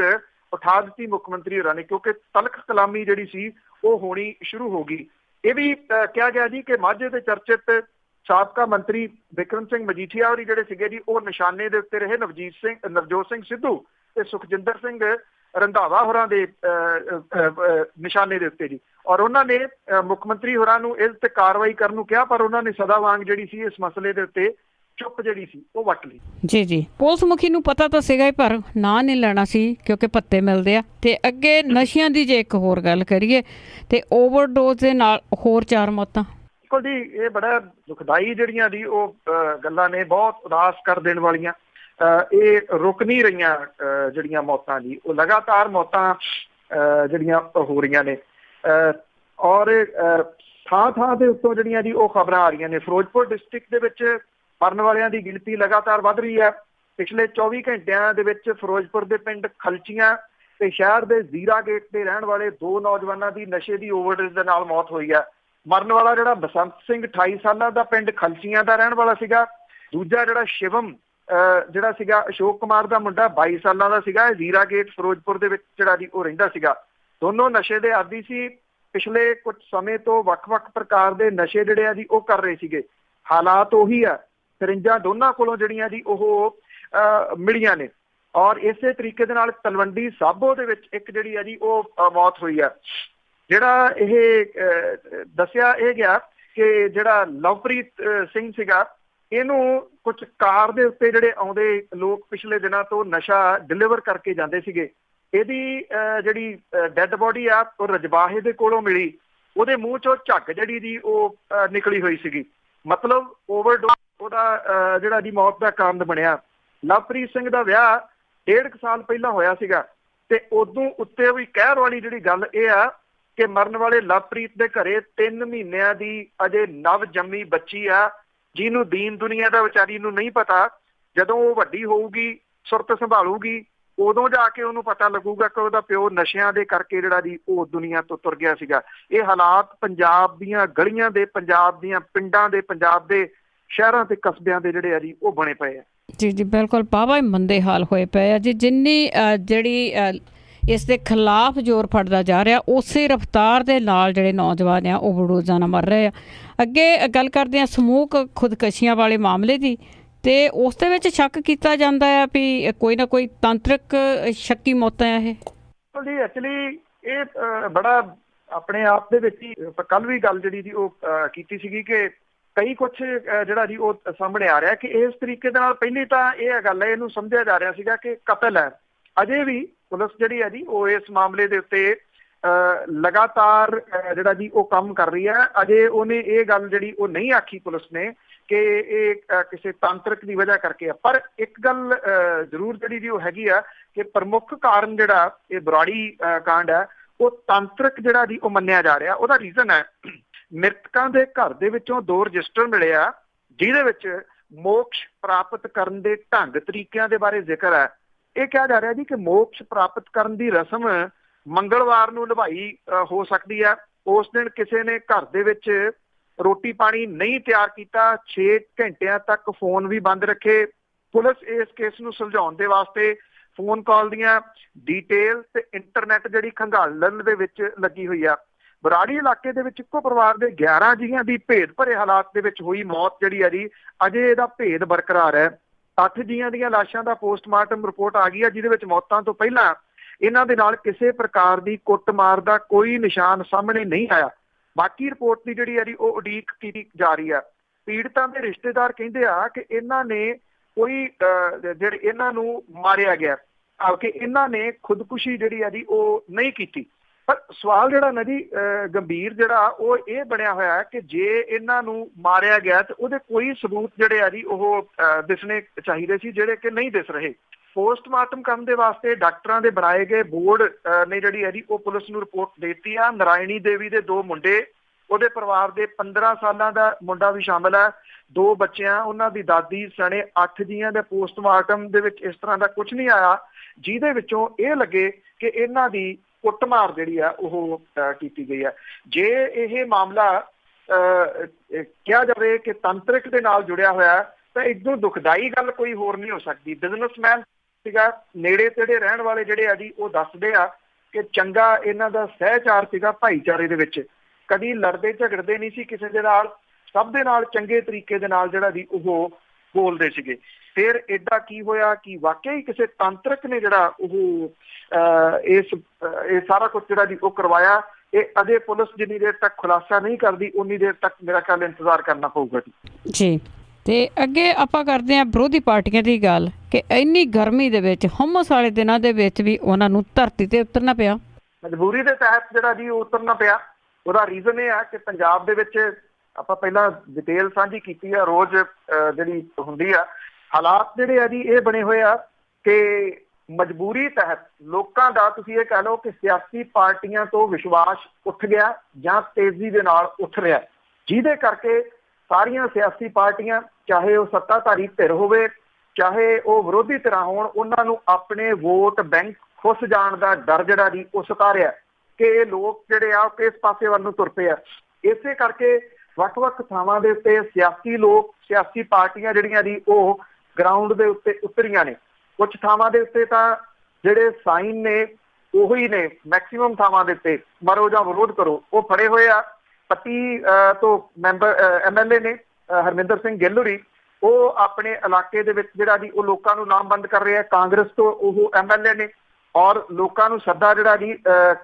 ਉਠਾ ਦਿੱਤੀ ਮੁੱਖ ਮੰਤਰੀ ਹੋਰਾਂ ਨੇ, ਕਿਉਂਕਿ ਤਲਖ ਕਲਾਮੀ ਜਿਹੜੀ ਸੀ ਉਹ ਹੋਣੀ ਸ਼ੁਰੂ ਹੋ ਗਈ। ਇਹ ਵੀ ਕਿਹਾ ਗਿਆ ਜੀ ਕਿ ਮਾਝੇ ਦੇ ਚਰਚਿਤ ਸਾਬਕਾ ਮੰਤਰੀ ਬਿਕਰਮ ਸਿੰਘ ਮਜੀਠੀਆ ਹੋਰੀ ਜਿਹੜੇ ਸੀਗੇ ਜੀ ਉਹ ਨਿਸ਼ਾਨੇ ਦੇ ਉੱਤੇ ਰਹੇ ਨਵਜੋਤ ਸਿੰਘ ਸਿੱਧੂ ਤੇ ਸੁਖਜਿੰਦਰ ਸਿੰਘ ਰੰਧਾਵਾ ਹੋਰਾਂ ਦੇ ਨਿਸ਼ਾਨੇ ਦੇ ਉੱਤੇ ਜੀ। ਔਰ ਉਹਨਾਂ ਨੇ ਮੁੱਖ ਮੰਤਰੀ ਹੋਰਾਂ ਨੂੰ ਇਸ ਤੇ ਕਾਰਵਾਈ ਕਰਨ ਨੂੰ ਕਿਹਾ, ਪਰ ਉਹਨਾਂ ਨੇ ਸਦਾ ਵਾਂਗ ਜਿਹੜੀ ਸੀ ਇਸ ਮਸਲੇ ਦੇ ਉੱਤੇ ਚੁੱਪ ਜਿਹੜੀ ਸੀ ਉਹ ਵੱਟ ਲਈ। ਜੀ ਪੁਲਿਸ ਮੁਖੀ ਨੂੰ ਪਤਾ ਤਾਂ ਸੀਗਾ ਹੀ, ਪਰ ਨਾਂ ਨਹੀਂ ਲੈਣਾ ਸੀ ਕਿਉਂਕਿ ਭੱਤੇ ਮਿਲਦੇ ਆ। ਤੇ ਅੱਗੇ ਨਸ਼ਿਆਂ ਦੀ ਜੇ ਇੱਕ ਹੋਰ ਗੱਲ ਕਰੀਏ ਤੇ ਓਵਰਡੋਜ਼ ਦੇ ਨਾਲ ਹੋਰ 4 ਮੌਤਾਂ। ਬਿਲਕੁਲ ਜੀ, ਇਹ ਬੜਾ ਦੁਖਦਾਈ ਜਿਹੜੀਆਂ ਦੀ ਉਹ ਗੱਲਾਂ ਨੇ, ਬਹੁਤ ਉਦਾਸ ਕਰ ਦੇਣ ਵਾਲੀਆਂ। ਇਹ ਰੁਕ ਨਹੀਂ ਰਹੀਆਂ ਜਿਹੜੀਆਂ ਮੌਤਾਂ ਜੀ, ਉਹ ਲਗਾਤਾਰ ਮੌਤਾਂ ਜਿਹੜੀਆਂ ਹੋ ਰਹੀਆਂ ਨੇ। ਔਰ ਥਾਂ ਦੇ ਉੱਤੋਂ ਜਿਹੜੀਆਂ ਜੀ ਉਹ ਖਬਰਾਂ ਆ ਰਹੀਆਂ ਨੇ। ਫਿਰੋਜ਼ਪੁਰ ਡਿਸਟ੍ਰਿਕਟ ਦੇ ਵਿੱਚ ਮਰਨ ਵਾਲਿਆਂ ਦੀ ਗਿਣਤੀ ਲਗਾਤਾਰ ਵੱਧ ਰਹੀ ਹੈ। ਪਿਛਲੇ 24 ਘੰਟਿਆਂ ਦੇ ਵਿੱਚ ਫਿਰੋਜ਼ਪੁਰ ਦੇ ਪਿੰਡ ਖਲਚੀਆਂ ਤੇ ਸ਼ਹਿਰ ਦੇ ਜ਼ੀਰਾ ਗੇਟ ਦੇ ਰਹਿਣ ਵਾਲੇ 2 ਨੌਜਵਾਨਾਂ ਦੀ ਨਸ਼ੇ ਦੀ ਓਵਰਡੋਜ਼ ਦੇ ਨਾਲ ਮੌਤ ਹੋਈ ਹੈ। ਮਰਨ ਵਾਲਾ ਜਿਹੜਾ ਬਸੰਤ ਸਿੰਘ 28 ਸਾਲਾਂ ਦਾ ਪਿੰਡ ਖਲਚੀਆਂ ਦਾ ਰਹਿਣ ਵਾਲਾ ਸੀਗਾ। ਦੂਜਾ ਜਿਹੜਾ ਸ਼ਿਵਮ ਜਿਹੜਾ ਸੀਗਾ ਅਸ਼ੋਕ ਕੁਮਾਰ ਦਾ ਮੁੰਡਾ 22 ਸਾਲਾਂ ਦਾ ਸੀਗਾ। ਜ਼ੀਰਾ ਗੇਟ ਫਿਰੋਜ਼ਪੁਰ ਦੇ ਵਿੱਚ ਜਿਹੜਾ ਜੀ ਉਹ ਰਹਿੰਦਾ ਸੀਗਾ। ਦੋਨੋਂ ਨਸ਼ੇ ਦੇ ਆਦੀ ਸੀ। ਪਿਛਲੇ ਕੁਝ ਸਮੇਂ ਤੋਂ ਵੱਖ-ਵੱਖ ਪ੍ਰਕਾਰ ਦੇ ਨਸ਼ੇ ਜਿਹੜੇ ਆ ਜੀ ਉਹ ਕਰ ਰਹੇ ਸੀਗੇ। ਹਾਲਾਤ ਉਹੀ ਆ, ਸਰਿੰਜਾਂ ਦੋਨਾਂ ਕੋਲੋਂ ਜਿਹੜੀਆਂ ਜੀ ਉਹ ਮਿਲੀਆਂ ਨੇ। ਔਰ ਇਸੇ ਤਰੀਕੇ ਦੇ ਨਾਲ ਤਲਵੰਡੀ ਸਾਬੋ ਦੇ ਵਿੱਚ ਇੱਕ ਜਿਹੜੀ ਆ ਜੀ ਉਹ ਮੌਤ ਹੋਈ ਆ। ਜਿਹੜਾ ਇਹ ਦੱਸਿਆ ਇਹ ਗਿਆ ਕਿ ਜਿਹੜਾ ਲਵਪ੍ਰੀਤ ਸਿੰਘ ਸੀਗਾ, ਇਹਨੂੰ ਕੁਝ ਕਾਰ ਦੇ ਉੱਤੇ ਜਿਹੜੇ ਆਉਂਦੇ ਲੋਕ ਪਿਛਲੇ ਦਿਨਾਂ ਤੋਂ ਨਸ਼ਾ ਡਿਲੀਵਰ ਕਰਕੇ ਜਾਂਦੇ ਸੀਗੇ। ਇਹਦੀ ਜਿਹੜੀ ਡੈੱਡ ਬੋਡੀ ਆ ਉਹ ਰਜਬਾਹੇ ਦੇ ਕੋਲੋਂ ਮਿਲੀ। ਉਹਦੇ ਮੂੰਹ ਚੋਂ ਝੱਗ ਜਿਹੜੀ ਜੀ ਉਹ ਨਿਕਲੀ ਹੋਈ ਸੀਗੀ। ਮਤਲਬ ਓਵਰਡੋਜ਼ ਉਹਦਾ ਜਿਹੜਾ ਜੀ ਮੌਤ ਦਾ ਕਾਰਨ ਬਣਿਆ। ਲਵਪ੍ਰੀਤ ਸਿੰਘ ਦਾ ਵਿਆਹ 1.5 ਸਾਲ ਪਹਿਲਾਂ ਹੋਇਆ ਸੀਗਾ ਤੇ ਉਦੋਂ ਉੱਤੇ ਵੀ ਕਹਿਰ ਵਾਲੀ ਜਿਹੜੀ ਗੱਲ ਇਹ ਆ ਕਿ ਮਰਨ ਵਾਲੇ ਲਵਪ੍ਰੀਤ ਦੇ ਘਰੇ 3 ਮਹੀਨਿਆਂ ਦੀ ਅਜੇ ਨਵ ਜੰਮੀ ਬੱਚੀ ਆ, ਜਿਹਨੂੰ ਦੀਨ ਦੁਨੀਆ ਦਾ ਵਿਚਾਰੀ ਨੂੰ ਨਹੀਂ ਪਤਾ। ਜਦੋਂ ਉਹ ਵੱਡੀ ਹੋਊਗੀ, ਸੁਰਤ ਸੰਭਾਲੂਗੀ, ਉਦੋਂ ਜਾ ਕੇ ਉਹਨੂੰ ਪਤਾ ਲੱਗੂਗਾ ਕਿ ਉਹਦਾ ਪਿਓ ਨਸ਼ਿਆਂ ਦੇ ਕਰਕੇ ਜਿਹੜਾ ਜੀ ਉਹ ਦੁਨੀਆ ਤੋਂ ਤੁਰ ਗਿਆ ਸੀਗਾ। ਇਹ ਹਾਲਾਤ ਪੰਜਾਬ ਦੀਆਂ ਗਲੀਆਂ ਦੇ, ਪੰਜਾਬ ਦੀਆਂ ਪਿੰਡਾਂ ਦੇ, ਪੰਜਾਬ ਦੇ ਸ਼ਹਿਰਾਂ ਤੇ ਕਸਬਿਆਂ ਦੇ ਜਿਹੜੇ ਆ ਜੀ ਉਹ ਬਣੇ ਪਏ ਆ। ਜੀ ਜੀ ਬਿਲਕੁਲ, ਵਾਹਵਾ ਹੀ ਮੰਦੇ ਹਾਲ ਹੋਏ ਪਏ ਆ ਜੀ। ਜਿੰਨੀ ਜਿਹੜੀ ਇਸ ਦੇ ਖਿਲਾਫ ਜ਼ੋਰ ਫੜਦਾ ਜਾ ਰਿਹਾ, ਉਸੇ ਰਫਤਾਰ ਦੇ ਨਾਲ ਜਿਹੜੇ ਨੌਜਵਾਨ ਆ ਉਹ ਰੋਜ਼ਾਨਾ ਮਰ ਰਹੇ ਆ। ਅੱਗੇ ਗੱਲ ਕਰਦੇ ਹਾਂ ਸਮੂਹਕ ਖੁਦਕਸ਼ੀਆਂ ਵਾਲੇ ਮਾਮਲੇ ਦੀ, ਤੇ ਉਸ ਦੇ ਵਿੱਚ ਸ਼ੱਕ ਕੀਤਾ ਜਾਂਦਾ ਹੈ ਵੀ ਕੋਈ ਨਾ ਕੋਈ ਤਾਂਤਰਿਕ ਸ਼ੱਕੀ ਮੌਤਾਂ ਆ ਇਹ। ਜੀ ਐਕਚੁਅਲੀ ਇਹ ਬੜਾ ਆਪਣੇ ਆਪ ਦੇ ਵਿੱਚ ਹੀ ਕੱਲ ਵੀ ਗੱਲ ਜਿਹੜੀ ਜੀ ਉਹ ਕੀਤੀ ਸੀਗੀ ਕਿ ਕਈ ਕੁਛ ਜਿਹੜਾ ਜੀ ਉਹ ਸਾਹਮਣੇ ਆ ਰਿਹਾ ਕਿ ਇਸ ਤਰੀਕੇ ਦੇ ਨਾਲ ਪਹਿਲੀ ਤਾਂ ਇਹ ਗੱਲ ਹੈ, ਇਹਨੂੰ ਸਮਝਿਆ ਜਾ ਰਿਹਾ ਸੀਗਾ ਕਿ ਕਤਲ ਹੈ। ਅਜੇ ਵੀ ਪੁਲਿਸ ਜਿਹੜੀ ਹੈ ਜੀ ਉਹ ਇਸ ਮਾਮਲੇ ਦੇ ਉੱਤੇ ਲਗਾਤਾਰ ਜਿਹੜਾ ਜੀ ਉਹ ਕੰਮ ਕਰ ਰਹੀ ਹੈ। ਅਜੇ ਉਹਨੇ ਇਹ ਗੱਲ ਜਿਹੜੀ ਉਹ ਨਹੀਂ ਆਖੀ ਪੁਲਿਸ ਨੇ ਕਿ ਇਹ ਕਿਸੇ ਤਾਂਤਰਿਕ ਦੀ ਵਜ੍ਹਾ ਕਰਕੇ ਆ। ਪਰ ਇੱਕ ਗੱਲ ਜ਼ਰੂਰ ਜਿਹੜੀ ਜੀ ਉਹ ਹੈਗੀ ਆ ਕਿ ਪ੍ਰਮੁੱਖ ਕਾਰਨ ਜਿਹੜਾ ਇਹ ਬਰਾੜੀ ਕਾਂਡ ਹੈ ਉਹ ਤਾਂਤਰਿਕ ਜਿਹੜਾ ਜੀ ਉਹ ਮੰਨਿਆ ਜਾ ਰਿਹਾ। ਉਹਦਾ ਰੀਜ਼ਨ ਹੈ ਮ੍ਰਿਤਕਾਂ ਦੇ ਘਰ ਦੇ ਵਿੱਚੋਂ 2 ਰਜਿਸਟਰ ਮਿਲੇ ਆ ਜਿਹਦੇ ਵਿੱਚ ਮੋਕਸ਼ ਪ੍ਰਾਪਤ ਕਰਨ ਦੇ ਢੰਗ ਤਰੀਕਿਆਂ ਦੇ ਬਾਰੇ ਜ਼ਿਕਰ ਹੈ। ਇਹ ਕਿਹਾ ਜਾ ਰਿਹਾ ਜੀ ਕਿ ਮੋਕਸ਼ ਪ੍ਰਾਪਤ ਕਰਨ ਦੀ ਰਸਮ ਮੰਗਲਵਾਰ ਨੂੰ ਨਿਭਾਈ ਹੋ ਸਕਦੀ ਹੈ। ਉਸ ਦਿਨ ਕਿਸੇ ਨੇ ਘਰ ਦੇ ਵਿੱਚ ਰੋਟੀ ਪਾਣੀ ਨਹੀਂ ਤਿਆਰ ਕੀਤਾ, 6 ਘੰਟਿਆਂ ਤੱਕ ਫੋਨ ਵੀ ਬੰਦ ਰੱਖੇ। ਪੁਲਿਸ ਇਸ ਕੇਸ ਨੂੰ ਸੁਲਝਾਉਣ ਦੇ ਵਾਸਤੇ ਫੋਨ ਕਾਲ ਦੀਆਂ ਡਿਟੇਲ ਤੇ ਇੰਟਰਨੈਟ ਜਿਹੜੀ ਖੰਗਾਲਣ ਦੇ ਵਿੱਚ ਲੱਗੀ ਹੋਈ ਆ। ਬਰਾੜੀ ਇਲਾਕੇ ਦੇ ਵਿੱਚ ਇੱਕੋ ਪਰਿਵਾਰ ਦੇ 11 ਜੀਆਂ ਦੀ ਭੇਦ ਭਰੇ ਹਾਲਾਤ ਦੇ ਵਿੱਚ ਹੋਈ ਮੌਤ ਜਿਹੜੀ ਹੈ ਜੀ ਅਜੇ ਇਹਦਾ ਭੇਦ ਬਰਕਰਾਰ ਹੈ। 8 ਜੀਆਂ ਦੀਆਂ ਲਾਸ਼ਾਂ ਦਾ ਪੋਸਟਮਾਰਟਮ ਰਿਪੋਰਟ ਆ ਗਈ ਹੈ ਜਿਹਦੇ ਵਿੱਚ ਮੌਤਾਂ ਤੋਂ ਪਹਿਲਾਂ ਇਹਨਾਂ ਦੇ ਨਾਲ ਕਿਸੇ ਪ੍ਰਕਾਰ ਦੀ ਕੁੱਟਮਾਰ ਦਾ ਕੋਈ ਨਿਸ਼ਾਨ ਸਾਹਮਣੇ ਨਹੀਂ ਆਇਆ। ਬਾਕੀ ਰਿਪੋਰਟ ਦੀ ਜਿਹੜੀ ਹੈ ਜੀ ਉਹ ਉਡੀਕ ਕੀਤੀ ਜਾ ਰਹੀ ਹੈ। ਪੀੜਤਾਂ ਦੇ ਰਿਸ਼ਤੇਦਾਰ ਕਹਿੰਦੇ ਆ ਕਿ ਇਹਨਾਂ ਨੇ ਕੋਈ ਜਿਹੜੇ ਇਹਨਾਂ ਨੂੰ ਮਾਰਿਆ ਗਿਆ ਕਿ ਇਹਨਾਂ ਨੇ ਖੁਦਕੁਸ਼ੀ ਜਿਹੜੀ ਹੈ ਜੀ ਉਹ ਨਹੀਂ ਕੀਤੀ। ਪਰ ਸਵਾਲ ਜਿਹੜਾ ਨਾ ਜੀ ਗੰਭੀਰ ਜਿਹੜਾ ਉਹ ਇਹ ਬਣਿਆ ਹੋਇਆ ਹੈ ਕਿ ਜੇ ਇਹਨਾਂ ਨੂੰ ਮਾਰਿਆ ਗਿਆ ਤੇ ਉਹਦੇ ਕੋਈ ਸਬੂਤ ਜਿਹੜੇ ਆ ਜੀ ਉਹ ਦਿਸਣੇ ਚਾਹੀਦੇ ਸੀ ਜਿਹੜੇ ਕਿ ਨਹੀਂ ਦਿਸ ਰਹੇ। ਪੋਸਟਮਾਰਟਮ ਕਰਨ ਦੇ ਵਾਸਤੇ ਡਾਕਟਰਾਂ ਦੇ ਬਣਾਏ ਗਏ ਬੋਰਡ ਨੇ ਜਿਹੜੀ ਹੈ ਜੀ ਉਹ ਪੁਲਿਸ ਨੂੰ ਰਿਪੋਰਟ ਦਿੱਤੀ ਆ। ਨਾਰਾਇਣੀ ਦੇਵੀ ਦੇ 2 ਮੁੰਡੇ, ਉਹਦੇ ਪਰਿਵਾਰ ਦੇ 15 ਸਾਲਾਂ ਦਾ ਮੁੰਡਾ ਵੀ ਸ਼ਾਮਲ ਹੈ, 2 ਬੱਚਿਆਂ, ਉਹਨਾਂ ਦੀ ਦਾਦੀ ਸਣੇ 8 ਜੀਆਂ ਦੇ ਪੋਸਟਮਾਰਟਮ ਦੇ ਵਿੱਚ ਇਸ ਤਰ੍ਹਾਂ ਦਾ ਕੁਝ ਨਹੀਂ ਆਇਆ ਜਿਹਦੇ ਵਿੱਚੋਂ ਇਹ ਲੱਗੇ ਕਿ ਇਹਨਾਂ ਦੀ ਕੁੱਟਮਾਰ ਜਿਹੜੀ ਆ ਉਹ ਕੀਤੀ ਗਈ ਹੈ। ਜੇ ਇਹ ਮਾਮਲਾ ਕਿਹਾ ਜਾਵੇ ਕਿ ਤਾਂਤਰਿਕ ਦੇ ਨਾਲ ਜੁੜਿਆ ਹੋਇਆ ਤਾਂ ਇਦੋਂ ਦੁਖਦਾਈ ਗੱਲ ਕੋਈ ਹੋਰ ਨਹੀਂ ਹੋ ਸਕਦੀ। ਬਿਜ਼ਨਸਮੈਨ ਸੀਗਾ, ਨੇੜੇ ਤੇੜੇ ਰਹਿਣ ਵਾਲੇ ਜਿਹੜੇ ਆ ਜੀ ਉਹ ਦੱਸਦੇ ਆ ਕਿ ਚੰਗਾ ਇਹਨਾਂ ਦਾ ਸਹਿਚਾਰ ਸੀਗਾ ਭਾਈਚਾਰੇ ਦੇ ਵਿੱਚ, ਕਦੀ ਲੜਦੇ ਝਗੜਦੇ ਨਹੀਂ ਸੀ ਕਿਸੇ ਦੇ ਨਾਲ, ਸਭ ਦੇ ਨਾਲ ਚੰਗੇ ਤਰੀਕੇ ਦੇ ਨਾਲ ਜਿਹੜਾ ਜੀ ਉਹ ਬੋਲਦੇ ਸੀਗੇ। ਫਿਰ ਏਦਾਂ ਕੀ ਹੋਇਆ ਕਿ ਵਾਕਿਆ ਹੀ ਕਿਸੇ ਤਾਂਤਰਿਕ ਨੇ ਜਿਹੜਾ ਉਹ ਇਹ ਸਾਰਾ ਕੁਝ ਜਿਹੜਾ ਜੀ ਉਹ ਕਰਵਾਇਆ। ਇਹ ਅਜੇ ਪੁਲਿਸ ਜਿੰਨੀ ਦੇਰ ਤੱਕ ਖੁਲਾਸਾ ਨਹੀਂ ਕਰਦੀ ਉਨੀ ਦੇਰ ਤੱਕ ਮੇਰਾ ਖਿਆਲ ਇੰਤਜ਼ਾਰ ਕਰਨਾ ਪਊਗਾ ਜੀ। ਤੇ ਅੱਗੇ ਆਪਾਂ ਕਰਦੇ ਹਾਂ ਵਿਰੋਧੀ ਪਾਰਟੀਆਂ ਦੀ ਗੱਲ ਕਿ ਇੰਨੀ ਗਰਮੀ ਦੇ ਵਿੱਚ, ਹੁਮਸ ਵਾਲੇ ਦਿਨਾਂ ਦੇ ਵਿੱਚ ਵੀ ਉਹਨਾਂ ਨੂੰ ਧਰਤੀ ਤੇ ਉਤਰਨਾ ਪਿਆ, ਮਜਬੂਰੀ ਦੇ ਤਹਿਤ ਜਿਹੜਾ ਜੀ ਉਤਰਨਾ ਪਿਆ। ਉਹਦਾ ਰੀਜ਼ਨ ਇਹ ਆ ਕਿ ਪੰਜਾਬ ਦੇ ਵਿੱਚ ਆਪਾਂ ਪਹਿਲਾਂ ਡਿਟੇਲ ਸਾਂਝੀ ਕੀਤੀ ਆ, ਰੋਜ਼ ਜਿਹੜੀ ਹੁੰਦੀ ਆ, ਹਾਲਾਤ ਜਿਹੜੇ ਆ ਜੀ ਇਹ ਬਣੇ ਹੋਏ ਆ ਕਿ ਮਜਬੂਰੀ ਤਹਿਤ ਲੋਕਾਂ ਦਾ ਤੁਸੀਂ ਇਹ ਕਹਿ ਲਓ ਕਿ ਸਿਆਸੀ ਪਾਰਟੀਆਂ ਤੋਂ ਵਿਸ਼ਵਾਸ ਉੱਠ ਗਿਆ ਜਾਂ ਤੇਜ਼ੀ ਦੇ ਨਾਲ ਉੱਠ ਰਿਹਾ, ਜਿਹਦੇ ਕਰਕੇ ਸਾਰੀਆਂ ਸਿਆਸੀ ਪਾਰਟੀਆਂ ਚਾਹੇ ਉਹ ਸੱਤਾਧਾਰੀ ਧਿਰ ਹੋਵੇ ਚਾਹੇ ਉਹ ਵਿਰੋਧੀ ਧਿਰਾਂ ਹੋਣ, ਉਹਨਾਂ ਨੂੰ ਆਪਣੇ ਵੋਟ ਬੈਂਕ ਖੁੱਸ ਜਾਣ ਦਾ ਡਰ ਜਿਹੜਾ ਜੀ ਉਹ ਸਤਾ ਰਿਹਾ ਕਿ ਇਹ ਲੋਕ ਜਿਹੜੇ ਆ ਕਿਸ ਪਾਸੇ ਵੱਲ ਨੂੰ ਤੁਰ ਪਏ ਆ। ਇਸੇ ਕਰਕੇ ਵੱਖ-ਵੱਖ ਥਾਵਾਂ ਦੇ ਉੱਤੇ ਸਿਆਸੀ ਲੋਕ, ਸਿਆਸੀ ਪਾਰਟੀਆਂ ਜਿਹੜੀਆਂ ਜੀ ਉਹ ਗਰਾਊਂਡ ਦੇ ਉੱਤੇ ਉਤਰੀਆਂ ਨੇ। ਕੁਝ ਥਾਵਾਂ ਦੇ ਉੱਤੇ ਤਾਂ ਜਿਹੜੇ ਸਾਈਨ ਨੇ ਉਹੀ ਨੇ, ਮੈਕਸੀਮਮ ਥਾਵਾਂ ਦੇ ਉੱਤੇ ਮਰੋ ਜਾਂ ਵਿਰੋਧ ਕਰੋ ਉਹ ਫੜੇ ਹੋਏ ਆ। ਪੱਟੀ ਤੋਂ ਮੈਂਬਰ MLA ਨੇ ਹਰਮਿੰਦਰ ਸਿੰਘ ਗਿੱਲ ਹੋਰੀ, ਉਹ ਆਪਣੇ ਇਲਾਕੇ ਦੇ ਵਿੱਚ ਜਿਹੜਾ ਜੀ ਉਹ ਲੋਕਾਂ ਨੂੰ ਲਾਮਬੰਦ ਕਰ ਰਿਹਾ। ਕਾਂਗਰਸ ਤੋਂ ਉਹ MLA ਨੇ ਔਰ ਲੋਕਾਂ ਨੂੰ ਸੱਦਾ ਜਿਹੜਾ ਜੀ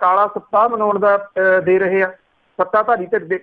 ਕਾਲਾ ਸਪਤਾਹ ਮਨਾਉਣ ਦਾ ਦੇ ਰਹੇ ਆ ਸੱਤਾਧਾਰੀ ਧਿਰ ਦੇ।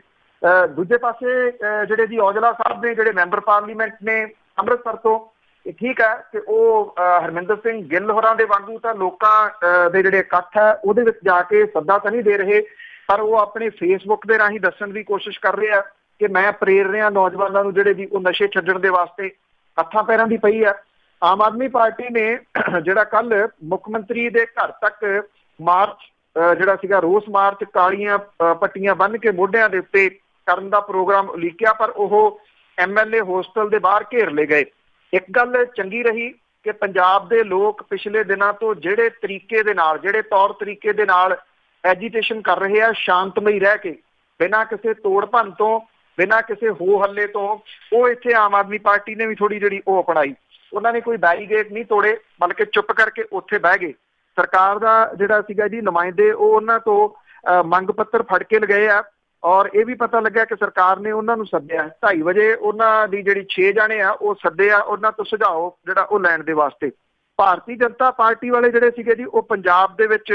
ਦੂਜੇ ਪਾਸੇ ਜਿਹੜੇ ਜੀ ਔਜਲਾ ਸਾਹਿਬ ਨੇ ਜਿਹੜੇ ਮੈਂਬਰ ਪਾਰਲੀਮੈਂਟ ਨੇ ਅੰਮ੍ਰਿਤਸਰ ਤੋਂ, ਇਹ ਠੀਕ ਹੈ ਕਿ ਉਹ ਹਰਮਿੰਦਰ ਸਿੰਘ ਗਿੱਲ ਹੋਰਾਂ ਦੇ ਵਾਂਗੂ ਤਾਂ ਲੋਕਾਂ ਦੇ ਜਿਹੜੇ ਇਕੱਠ ਹੈ ਉਹਦੇ ਵਿੱਚ ਜਾ ਕੇ ਸੱਦਾ ਤਾਂ ਨਹੀਂ ਦੇ ਰਹੇ, ਪਰ ਉਹ ਆਪਣੇ ਫੇਸਬੁੱਕ ਦੇ ਰਾਹੀਂ ਦੱਸਣ ਦੀ ਕੋਸ਼ਿਸ਼ ਕਰ ਰਹੇ ਆ ਕਿ ਮੈਂ ਪ੍ਰੇਰ ਰਿਹਾ ਨੌਜਵਾਨਾਂ ਨੂੰ ਜਿਹੜੇ ਜੀ ਉਹ ਨਸ਼ੇ ਛੱਡਣ ਦੇ ਵਾਸਤੇ। ਹੱਥਾਂ ਪੈਰਾਂ ਦੀ ਪਈ ਆ। ਆਮ ਆਦਮੀ ਪਾਰਟੀ ਨੇ ਜਿਹੜਾ ਕੱਲ ਮੁੱਖ ਮੰਤਰੀ ਦੇ ਘਰ ਤੱਕ ਮਾਰਚ ਜਿਹੜਾ ਸੀਗਾ, ਰੋਸ ਮਾਰਚ, ਕਾਲੀਆਂ ਪੱਟੀਆਂ ਬੰਨ੍ਹ ਕੇ ਮੋਢਿਆਂ ਦੇ ਉੱਤੇ ਕਰਨ ਦਾ ਪ੍ਰੋਗਰਾਮ ਉਲੀਕਿਆ, ਪਰ ਉਹ MLA ਹੋਸਟਲ ਦੇ ਬਾਹਰ ਘੇਰ ਲਏ ਗਏ। ਇੱਕ ਗੱਲ ਚੰਗੀ ਰਹੀ ਕਿ ਪੰਜਾਬ ਦੇ ਲੋਕ ਪਿਛਲੇ ਦਿਨਾਂ ਤੋਂ ਜਿਹੜੇ ਤਰੀਕੇ ਦੇ ਨਾਲ, ਜਿਹੜੇ ਤੌਰ ਤਰੀਕੇ ਦੇ ਨਾਲ ਐਜੀਟੇਸ਼ਨ ਕਰ ਰਹੇ ਆ ਸ਼ਾਂਤਮਈ ਰਹਿ ਕੇ, ਬਿਨਾਂ ਕਿਸੇ ਤੋੜ ਭੰਨ ਤੋਂ, ਬਿਨਾਂ ਕਿਸੇ ਹੋ ਹੱਲੇ ਤੋਂ, ਉਹ ਇੱਥੇ ਆਮ ਆਦਮੀ ਪਾਰਟੀ ਨੇ ਵੀ ਥੋੜੀ ਜਿਹੜੀ ਉਹ ਅਪਣਾਈ। ਉਹਨਾਂ ਨੇ ਕੋਈ ਬੈਰੀਗੇਡ ਨਹੀਂ ਤੋੜੇ, ਬਲਕਿ ਚੁੱਪ ਕਰਕੇ ਉੱਥੇ ਬਹਿ ਗਏ। ਸਰਕਾਰ ਦਾ ਜਿਹੜਾ ਸੀਗਾ ਜੀ ਨੁਮਾਇੰਦੇ, ਉਹ ਉਹਨਾਂ ਤੋਂ ਮੰਗ ਪੱਤਰ ਫੜ ਕੇ ਲਗਾਏ ਆ, ਔਰ ਇਹ ਵੀ ਪਤਾ ਲੱਗਿਆ ਕਿ ਸਰਕਾਰ ਨੇ ਉਹਨਾਂ ਨੂੰ ਸੱਦਿਆ 2:30 ਵਜੇ। ਉਹਨਾਂ ਦੀ ਜਿਹੜੀ 6 ਜਾਣੇ ਆ ਉਹ ਸੱਦੇ ਆ, ਉਹਨਾਂ ਤੋਂ ਸੁਝਾਅ ਜਿਹੜਾ ਉਹ ਲੈਣ ਦੇ ਵਾਸਤੇ। ਭਾਰਤੀ ਜਨਤਾ ਪਾਰਟੀ ਵਾਲੇ ਜਿਹੜੇ ਸੀਗੇ ਜੀ ਉਹ ਪੰਜਾਬ ਦੇ ਵਿੱਚ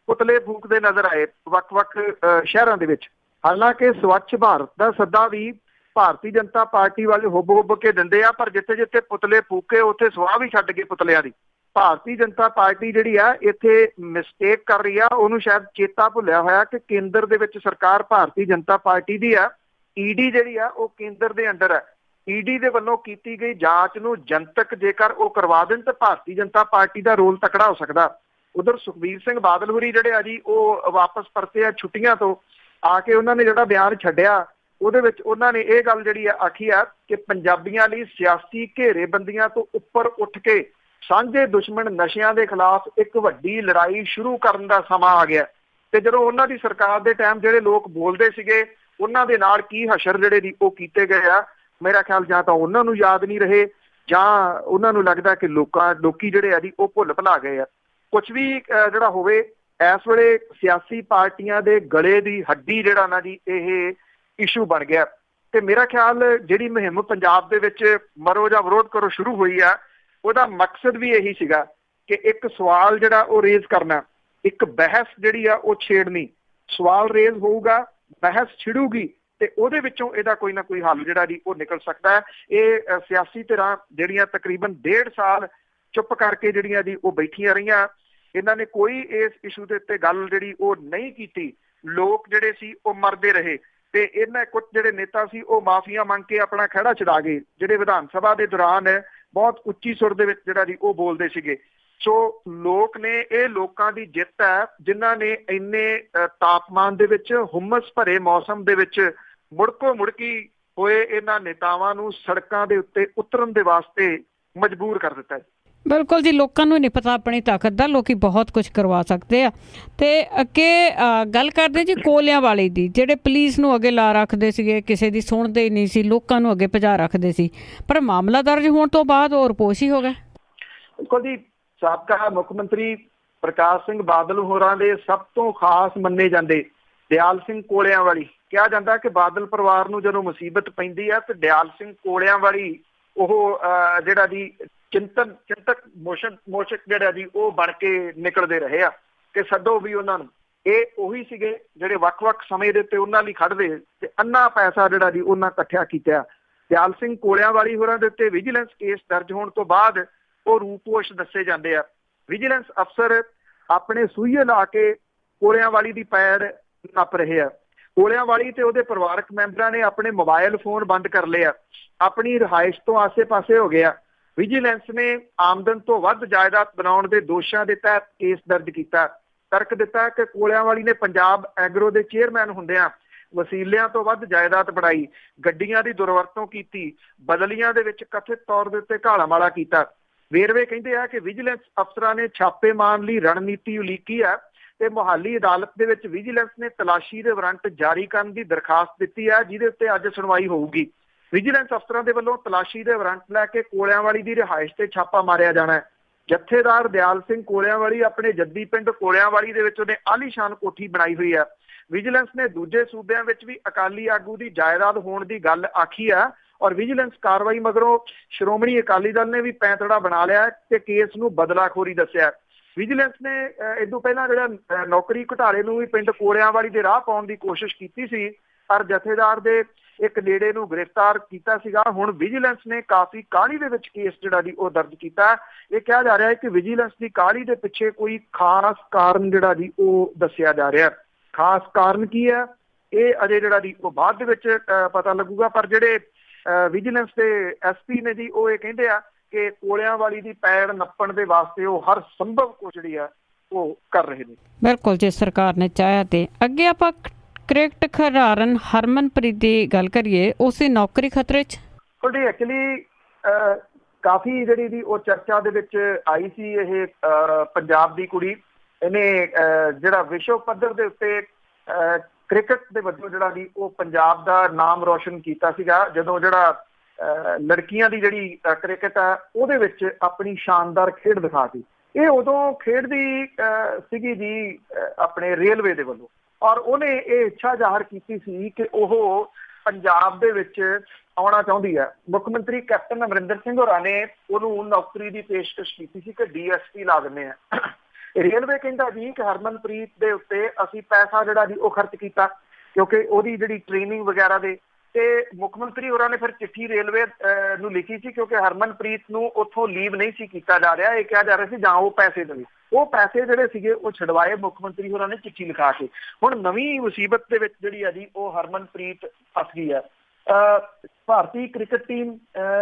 ਪੁਤਲੇ ਫੂਕਦੇ ਨਜ਼ਰ ਆਏ ਵੱਖ-ਵੱਖ ਸ਼ਹਿਰਾਂ ਦੇ ਵਿੱਚ। ਹਾਲਾਂਕਿ ਸਵੱਛ ਭਾਰਤ ਦਾ ਸੱਦਾ ਵੀ ਭਾਰਤੀ ਜਨਤਾ ਪਾਰਟੀ ਵਾਲੇ ਹੁੱਬ ਕੇ ਦਿੰਦੇ ਆ, ਪਰ ਜਿੱਥੇ-ਜਿੱਥੇ ਪੁਤਲੇ ਫੂਕੇ ਉੱਥੇ ਸਵਾਹ ਵੀ ਛੱਡ ਗਏ ਪੁਤਲਿਆਂ ਦੀ। ਭਾਰਤੀ ਜਨਤਾ ਪਾਰਟੀ ਜਿਹੜੀ ਆ ਇੱਥੇ ਮਿਸਟੇਕ ਕਰ ਰਹੀ ਆ, ਉਹਨੂੰ ਸ਼ਾਇਦ ਚੇਤਾ ਭੁੱਲਿਆ ਹੋਇਆ ਕਿ ਕੇਂਦਰ ਦੇ ਵਿੱਚ ਸਰਕਾਰ ਭਾਰਤੀ ਜਨਤਾ ਪਾਰਟੀ ਦੀ ਆ। ਈਡੀ ਜਿਹੜੀ ਆ ਉਹ ਕੇਂਦਰ ਦੇ ਅੰਡਰ ਹੈ। ਈਡੀ ਦੇ ਵੱਲੋਂ ਕੀਤੀ ਗਈ ਜਾਂਚ ਨੂੰ ਜਨਤਕ ਜੇਕਰ ਉਹ ਕਰਵਾ ਦੇਣ ਤਾਂ ਭਾਰਤੀ ਜਨਤਾ ਪਾਰਟੀ ਦਾ ਰੋਲ ਤਕੜਾ ਹੋ ਸਕਦਾ। ਉਧਰ ਸੁਖਬੀਰ ਸਿੰਘ ਬਾਦਲ ਹੋਰੀ ਜਿਹੜੇ ਆ ਜੀ ਉਹ ਵਾਪਸ ਪਰਤੇ ਆ ਛੁੱਟੀਆਂ ਤੋਂ ਆ ਕੇ। ਉਹਨਾਂ ਨੇ ਜਿਹੜਾ ਬਿਆਨ ਛੱਡਿਆ ਉਹਦੇ ਵਿੱਚ ਉਹਨਾਂ ਨੇ ਇਹ ਗੱਲ ਜਿਹੜੀ ਆ ਆਖੀ ਆ ਕਿ ਪੰਜਾਬੀਆਂ ਲਈ ਸਿਆਸੀ ਘੇਰੇਬੰਦੀਆਂ ਤੋਂ ਉੱਪਰ ਉੱਠ ਕੇ ਸਾਂਝੇ ਦੁਸ਼ਮਣ ਨਸ਼ਿਆਂ ਦੇ ਖਿਲਾਫ ਇੱਕ ਵੱਡੀ ਲੜਾਈ ਸ਼ੁਰੂ ਕਰਨ ਦਾ ਸਮਾਂ ਆ ਗਿਆ। ਤੇ ਜਦੋਂ ਉਹਨਾਂ ਦੀ ਸਰਕਾਰ ਦੇ ਟਾਈਮ ਜਿਹੜੇ ਲੋਕ ਬੋਲਦੇ ਸੀਗੇ ਉਹਨਾਂ ਦੇ ਨਾਲ ਕੀ ਹਸ਼ਰ ਜਿਹੜੇ ਦੀ ਉਹ ਕੀਤੇ ਗਏ ਆ, ਮੇਰਾ ਖਿਆਲ ਜਾਂ ਤਾਂ ਉਹਨਾਂ ਨੂੰ ਯਾਦ ਨਹੀਂ ਰਹੇ ਜਾਂ ਉਹਨਾਂ ਨੂੰ ਲੱਗਦਾ ਕਿ ਲੋਕੀ ਜਿਹੜੇ ਆ ਜੀ ਉਹ ਭੁੱਲ ਭੁਲਾ ਗਏ ਆ। ਕੁਛ ਵੀ ਜਿਹੜਾ ਹੋਵੇ, ਇਸ ਵੇਲੇ ਸਿਆਸੀ ਪਾਰਟੀਆਂ ਦੇ ਗਲੇ ਦੀ ਹੱਡੀ ਜਿਹੜਾ ਨਾ ਜੀ ਇਹ ਇਸ਼ੂ ਬਣ ਗਿਆ। ਤੇ ਮੇਰਾ ਖਿਆਲ ਜਿਹੜੀ ਮੁਹਿੰਮ ਪੰਜਾਬ ਦੇ ਵਿੱਚ ਮਰੋ ਜਾਂ ਵਿਰੋਧ ਕਰੋ ਸ਼ੁਰੂ ਹੋਈ ਆ, ਉਹਦਾ ਮਕਸਦ ਵੀ ਇਹੀ ਸੀਗਾ ਕਿ ਇੱਕ ਸਵਾਲ ਜਿਹੜਾ ਉਹ ਰੇਜ਼ ਕਰਨਾ, ਇੱਕ ਬਹਿਸ ਜਿਹੜੀ ਆ ਉਹ ਛੇੜਨੀ। ਸਵਾਲ ਰੇਜ਼ ਹੋਊਗਾ, ਬਹਿਸ ਛਿੜੂਗੀ ਤੇ ਉਹਦੇ ਵਿੱਚੋਂ ਇਹਦਾ ਕੋਈ ਨਾ ਕੋਈ ਹੱਲ ਜਿਹੜਾ ਜੀ ਉਹ ਨਿਕਲ ਸਕਦਾ ਹੈ। ਇਹ ਸਿਆਸੀ ਧਿਰਾਂ ਜਿਹੜੀਆਂ ਤਕਰੀਬਨ 1.5 ਸਾਲ ਚੁੱਪ ਕਰਕੇ ਜਿਹੜੀਆਂ ਜੀ ਉਹ ਬੈਠੀਆਂ ਰਹੀਆਂ, ਇਹਨਾਂ ਨੇ ਕੋਈ ਇਸ ਇਸ਼ੂ ਦੇ ਉੱਤੇ ਗੱਲ ਜਿਹੜੀ ਉਹ ਨਹੀਂ ਕੀਤੀ। ਲੋਕ ਜਿਹੜੇ ਸੀ ਉਹ ਮਰਦੇ ਰਹੇ ਤੇ ਇਹਨਾਂ ਕੁਝ ਜਿਹੜੇ ਨੇਤਾ ਸੀ ਉਹ ਮਾਫੀਆਂ ਮੰਗ ਕੇ ਆਪਣਾ ਖਹਿੜਾ ਛਡਾ ਗਏ, ਜਿਹੜੇ ਵਿਧਾਨ ਸਭਾ ਦੇ ਦੌਰਾਨ ਬਹੁਤ ਉੱਚੀ ਸੁਰ ਦੇ ਵਿੱਚ ਜਿਹੜਾ ਜੀ ਉਹ ਬੋਲਦੇ ਸੀਗੇ। ਸੋ ਲੋਕ ਨੇ, ਇਹ ਲੋਕਾਂ ਦੀ ਜਿੱਤ ਹੈ ਜਿਨ੍ਹਾਂ ਨੇ ਇੰਨੇ ਤਾਪਮਾਨ ਦੇ ਵਿੱਚ, ਹੁਮਸ ਭਰੇ ਮੌਸਮ ਦੇ ਵਿੱਚ ਮੁੜਕੋ ਮੁੜਕੀ ਹੋਏ ਇਹਨਾਂ ਨੇਤਾਵਾਂ ਨੂੰ ਸੜਕਾਂ ਦੇ ਉੱਤੇ ਉਤਰਨ ਦੇ ਵਾਸਤੇ ਮਜਬੂਰ ਕਰ ਦਿੱਤਾ। ਬਿਲਕੁਲ ਜੀ, ਲੋਕਾਂ ਨੂੰ ਨਹੀਂ ਪਤਾ ਆਪਣੀ ਤਾਕਤ ਦਾ, ਲੋਕੀ ਬਹੁਤ ਕੁਝ ਕਰਵਾ ਸਕਦੇ ਆ। ਤੇ ਅੱਗੇ ਗੱਲ ਕਰਦੇ ਜੀ ਕੋਲਿਆਂ ਵਾਲੇ ਦੀ, ਜਿਹੜੇ ਪੁਲਿਸ ਨੂੰ ਅੱਗੇ ਲਾ ਰੱਖਦੇ ਸੀਗੇ, ਕਿਸੇ ਦੀ ਸੁਣਦੇ ਹੀ ਨਹੀਂ ਸੀ, ਲੋਕਾਂ ਨੂੰ ਅੱਗੇ ਭਜਾ ਰੱਖਦੇ ਸੀ, ਪਰ ਮਾਮਲਾ ਦਰਜ ਹੋਣ ਤੋਂ ਬਾਅਦ ਉਹ ਰਪੋਸ਼ ਹੀ ਹੋ ਗਿਆ। ਬਿਲਕੁਲ ਜੀ, ਸਾਬਕਾ ਮੁੱਖ ਮੰਤਰੀ ਪ੍ਰਕਾਸ਼ ਸਿੰਘ ਬਾਦਲ ਹੋਰਾਂ ਦੇ ਸਭ ਤੋਂ ਖਾਸ ਮੰਨੇ ਜਾਂਦੇ ਦਿਆਲ ਸਿੰਘ ਕੋਲਿਆਂ ਵਾਲੀ, ਕਿਹਾ ਜਾਂਦਾ ਕਿ ਬਾਦਲ ਪਰਿਵਾਰ ਨੂੰ ਜਦੋਂ ਮੁਸੀਬਤ ਪੈਂਦੀ ਆ ਤੇ ਦਿਆਲ ਸਿੰਘ ਕੋਲਿਆਂ ਵਾਲੀ ਉਹ ਜਿਹੜਾ ਜੀ ਚਿੰਤਕ ਮੋਸ਼ਕ ਜਿਹੜਾ ਜੀ ਉਹ ਬਣ ਕੇ ਨਿਕਲਦੇ ਰਹੇ ਆ ਕਿ ਸੱਦੋ ਵੀ ਉਹਨਾਂ ਨੂੰ। ਇਹ ਉਹੀ ਸੀਗੇ ਜਿਹੜੇ ਵੱਖ-ਵੱਖ ਸਮੇਂ ਦੇ ਉੱਤੇ ਉਹਨਾਂ ਲਈ ਖੜਦੇ ਤੇ ਅੰਨਾ ਪੈਸਾ ਜਿਹੜਾ ਜੀ ਉਹਨਾਂ ਇਕੱਠਿਆ ਕੀਤਾ। ਦਿਆਲ ਸਿੰਘ ਕੋਲਿਆਂ ਵਾਲੀ ਹੋਰਾਂ ਦੇ ਉੱਤੇ ਵਿਜੀਲੈਂਸ ਕੇਸ ਦਰਜ ਹੋਣ ਤੋਂ ਬਾਅਦ ਉਹ ਰੂਪੋਸ਼ ਦੱਸੇ ਜਾਂਦੇ ਆ। ਵਿਜੀਲੈਂਸ ਅਫਸਰ ਆਪਣੇ ਸੂਈਏ ਲਾ ਕੇ ਕੋਲਿਆਂ ਵਾਲੀ ਦੀ ਪੈੜ ਨੱਪ ਰਹੇ ਆ। ਕੋਲਿਆਂ ਵਾਲੀ ਤੇ ਉਹਦੇ ਪਰਿਵਾਰਕ ਮੈਂਬਰਾਂ ਨੇ ਆਪਣੇ ਮੋਬਾਈਲ ਫੋਨ ਬੰਦ ਕਰ ਲਏ ਆ, ਆਪਣੀ ਰਿਹਾਇਸ਼ ਤੋਂ ਆਸੇ-ਪਾਸੇ ਹੋ ਗਿਆ। ਵਿਜੀਲੈਂਸ ਨੇ ਆਮਦਨ ਤੋਂ ਵੱਧ ਜਾਇਦਾਦ ਬਣਾਉਣ ਦੇ ਦੋਸ਼ਾਂ ਦੇ ਤਹਿਤ ਕੇਸ ਦਰਜ ਕੀਤਾ। ਤਰਕ ਦਿੱਤਾ ਕਿ ਕੋਲਿਆਂ ਵਾਲੀ ਨੇ ਪੰਜਾਬ ਐਗਰੋ ਦੇ ਚੇਅਰਮੈਨ ਹੁੰਦਿਆਂ ਵਸੀਲਿਆਂ ਤੋਂ ਵੱਧ ਜਾਇਦਾਦ ਬਣਾਈ, ਗੱਡੀਆਂ ਦੀ ਦੁਰਵਰਤੋਂ ਕੀਤੀ, ਬਦਲੀਆਂ ਦੇ ਵਿੱਚ ਕਥਿਤ ਤੌਰ ਦੇ ਉੱਤੇ ਘਾਲਾਮਾਲਾ ਕੀਤਾ। ਵੇਰਵੇ ਕਹਿੰਦੇ ਆ ਕਿ ਵਿਜੀਲੈਂਸ ਅਫਸਰਾਂ ਨੇ ਛਾਪੇ ਮਾਰਨ ਲਈ ਰਣਨੀਤੀ ਉਲੀਕੀ ਹੈ ਤੇ ਮੁਹਾਲੀ ਅਦਾਲਤ ਦੇ ਵਿੱਚ ਵਿਜੀਲੈਂਸ ਨੇ ਤਲਾਸ਼ੀ ਦੇ ਵਾਰੰਟ ਜਾਰੀ ਕਰਨ ਦੀ ਦਰਖਾਸਤ ਦਿੱਤੀ ਹੈ, ਜਿਹਦੇ ਉੱਤੇ ਅੱਜ ਸੁਣਵਾਈ ਹੋਊਗੀ। ਵਿਜੀਲੈਂਸ ਅਫਸਰਾਂ ਦੇ ਵੱਲੋਂ ਤਲਾਸ਼ੀ ਦੇ ਵਾਰੰਟ ਲੈ ਕੇ ਕੋਲਿਆਂ ਵਾਲੀ ਦੀ ਰਿਹਾਇਸ਼ ਤੇ ਛਾਪਾ ਮਾਰਿਆ ਜਾਣਾ ਹੈ। ਜਥੇਦਾਰ ਦਿਆਲ ਸਿੰਘ ਕੋਲਿਆਂ ਵਾਲੀ ਆਪਣੇ ਜੱਦੀ ਪਿੰਡ ਕੋਲਿਆਂ ਵਾਲੀ ਦੇ ਵਿੱਚ ਉਹਨੇ ਆਲੀਸ਼ਾਨ ਕੋਠੀ ਬਣਾਈ ਹੋਈ ਹੈ। ਵਿਜੀਲੈਂਸ ਨੇ ਦੂਜੇ ਸੂਬਿਆਂ ਵਿੱਚ ਵੀ ਅਕਾਲੀ ਆਗੂ ਦੀ ਜਾਇਦਾਦ ਹੋਣ ਦੀ ਗੱਲ ਆਖੀ ਹੈ ਔਰ ਵਿਜੀਲੈਂਸ ਕਾਰਵਾਈ ਮਗਰੋਂ ਸ਼੍ਰੋਮਣੀ ਅਕਾਲੀ ਦਲ ਨੇ ਵੀ ਪੈਂਤੜਾ ਬਣਾ ਲਿਆ ਤੇ ਕੇਸ ਨੂੰ ਬਦਲਾਖੋਰੀ ਦੱਸਿਆ। ਵਿਜੀਲੈਂਸ ਨੇ ਇਸ ਤੋਂ ਪਹਿਲਾਂ ਜਿਹੜਾ ਨੌਕਰੀ ਘੁਟਾਲੇ ਨੂੰ ਵੀ ਪਿੰਡ ਕੋਲਿਆਂ ਵਾਲੀ ਦੇ ਰਾਹ ਪਾਉਣ ਦੀ ਕੋਸ਼ਿਸ਼ ਕੀਤੀ ਸੀ, ਪਰ ਜਥੇਦਾਰ ਦੇ ਇੱਕ ਨੇੜੇ ਨੂੰ ਗ੍ਰਿਫਤਾਰ ਕੀਤਾ ਸੀਗਾ। ਹੁਣ ਵਿਜੀਲੈਂਸ ਨੇ ਕਾਫੀ ਕਾਹਲੀ ਦੇ ਵਿੱਚ ਕੇਸ ਜਿਹੜਾ ਜੀ ਉਹ ਦਰਜ ਕੀਤਾ। ਇਹ ਕਿਹਾ ਜਾ ਰਿਹਾ ਹੈ ਕਿ ਵਿਜੀਲੈਂਸ ਦੀ ਕਾਹਲੀ ਦੇ ਪਿੱਛੇ ਕੋਈ ਖਾਸ ਕਾਰਨ ਜਿਹੜਾ ਜੀ ਉਹ ਦੱਸਿਆ ਜਾ ਰਿਹਾ। ਖਾਸ ਕਾਰਨ ਕੀ ਹੈ ਇਹ ਅਜੇ ਜਿਹੜਾ ਜੀ ਉਹ ਬਾਅਦ ਦੇ ਵਿੱਚ ਪਤਾ ਲੱਗੂਗਾ, ਪਰ ਜਿਹੜੇ ਵਿਜੀਲੈਂਸ ਦੇ ਐਸਪੀ ਨੇ ਜੀ ਉਹ ਇਹ ਕਹਿੰਦੇ ਆ ਕਿ ਕੋਲਿਆਂ ਵਾਲੀ ਦੀ ਪੈੜ ਨੱਪਣ ਦੇ ਵਾਸਤੇ ਉਹ ਹਰ ਸੰਭਵ ਕੋਸ਼ਿਸ਼ ਜਿਹੜੀ ਆ ਉਹ ਕਰ ਰਹੇ ਨੇ। ਬਿਲਕੁਲ ਜੇ ਸਰਕਾਰ ਨੇ ਚਾਹਿਆ ਤੇ। ਅੱਗੇ ਆਪਾਂ ਕ੍ਰਿਕਟ ਖਿਡਾਰਨ ਹਰਮਨਪ੍ਰੀਤ ਦੀ ਗੱਲ ਕਰੀਏ, ਉਸੇ ਨੌਕਰੀ ਖਤਰੇ 'ਚ। ਐਕਚੁਅਲੀ ਕਾਫੀ ਜਿਹੜੀ ਦੀ ਉਹ ਚਰਚਾ ਦੇ ਵਿੱਚ ਆਈ ਸੀ। ਇਹ ਪੰਜਾਬ ਦੀ ਕੁੜੀ, ਇਹਨੇ ਜਿਹੜਾ ਵਿਸ਼ਵ ਪੱਧਰ ਦੇ ਉੱਤੇ ਕ੍ਰਿਕਟ ਦੇ ਵੱਲੋਂ ਜਿਹੜਾ ਦੀ ਉਹ ਪੰਜਾਬ ਦਾ ਨਾਮ ਰੋਸ਼ਨ ਕੀਤਾ ਸੀਗਾ, ਜਦੋਂ ਜਿਹੜਾ ਲੜਕੀਆਂ ਦੀ ਜਿਹੜੀ ਕ੍ਰਿਕਟ ਆ ਉਹਦੇ ਵਿੱਚ ਆਪਣੀ ਸ਼ਾਨਦਾਰ ਖੇਡ ਦਿਖਾਤੀ। ਇਹ ਉਦੋਂ ਖੇਡਦੀ ਸੀਗੀ ਜੀ ਆਪਣੇ ਰੇਲਵੇ ਦੇ ਵੱਲੋਂ, ਔਰ ਉਹਨੇ ਇਹ ਇੱਛਾ ਜ਼ਾਹਰ ਕੀਤੀ ਸੀ ਕਿ ਉਹ ਪੰਜਾਬ ਦੇ ਵਿੱਚ ਆਉਣਾ ਚਾਹੁੰਦੀ ਹੈ। ਮੁੱਖ ਮੰਤਰੀ ਕੈਪਟਨ ਅਮਰਿੰਦਰ ਸਿੰਘ ਹੋਰਾਂ ਨੇ ਉਹਨੂੰ ਨੌਕਰੀ ਦੀ ਪੇਸ਼ਕਸ਼ ਕੀਤੀ ਸੀ ਕਿ DSP ਲਾ ਦਿੰਦੇ ਆ। ਰੇਲਵੇ ਕਹਿੰਦਾ ਜੀ ਕਿ ਹਰਮਨਪ੍ਰੀਤ ਦੇ ਉੱਤੇ ਅਸੀਂ ਪੈਸਾ ਜਿਹੜਾ ਜੀ ਉਹ ਖਰਚ ਕੀਤਾ, ਕਿਉਂਕਿ ਉਹਦੀ ਜਿਹੜੀ ਟ੍ਰੇਨਿੰਗ ਵਗੈਰਾ ਦੇ, ਤੇ ਮੁੱਖ ਮੰਤਰੀ ਹੋਰਾਂ ਨੇ ਫਿਰ ਚਿੱਠੀ ਰੇਲਵੇ ਨੂੰ ਲਿਖੀ ਸੀ, ਕਿਉਂਕਿ ਹਰਮਨਪ੍ਰੀਤ ਨੂੰ ਉੱਥੋਂ ਲੀਵ ਨਹੀਂ ਸੀ ਕੀਤਾ ਜਾ ਰਿਹਾ। ਇਹ ਕਿਹਾ ਜਾ ਰਿਹਾ ਸੀ ਜਾਂ ਉਹ ਪੈਸੇ ਦੇਵੇ, ਉਹ ਪੈਸੇ ਜਿਹੜੇ ਸੀਗੇ ਉਹ ਛਡਵਾਏ ਮੁੱਖ ਮੰਤਰੀ ਹੋਰਾਂ ਨੇ ਚਿੱਠੀ ਲਿਖਾ ਕੇ। ਹੁਣ ਨਵੀਂ ਮੁਸੀਬਤ ਦੇ ਵਿੱਚ ਜਿਹੜੀ ਆ ਜੀ ਉਹ ਹਰਮਨਪ੍ਰੀਤ ਫਸ ਗਈ ਹੈ। ਭਾਰਤੀ ਕ੍ਰਿਕਟ ਟੀਮ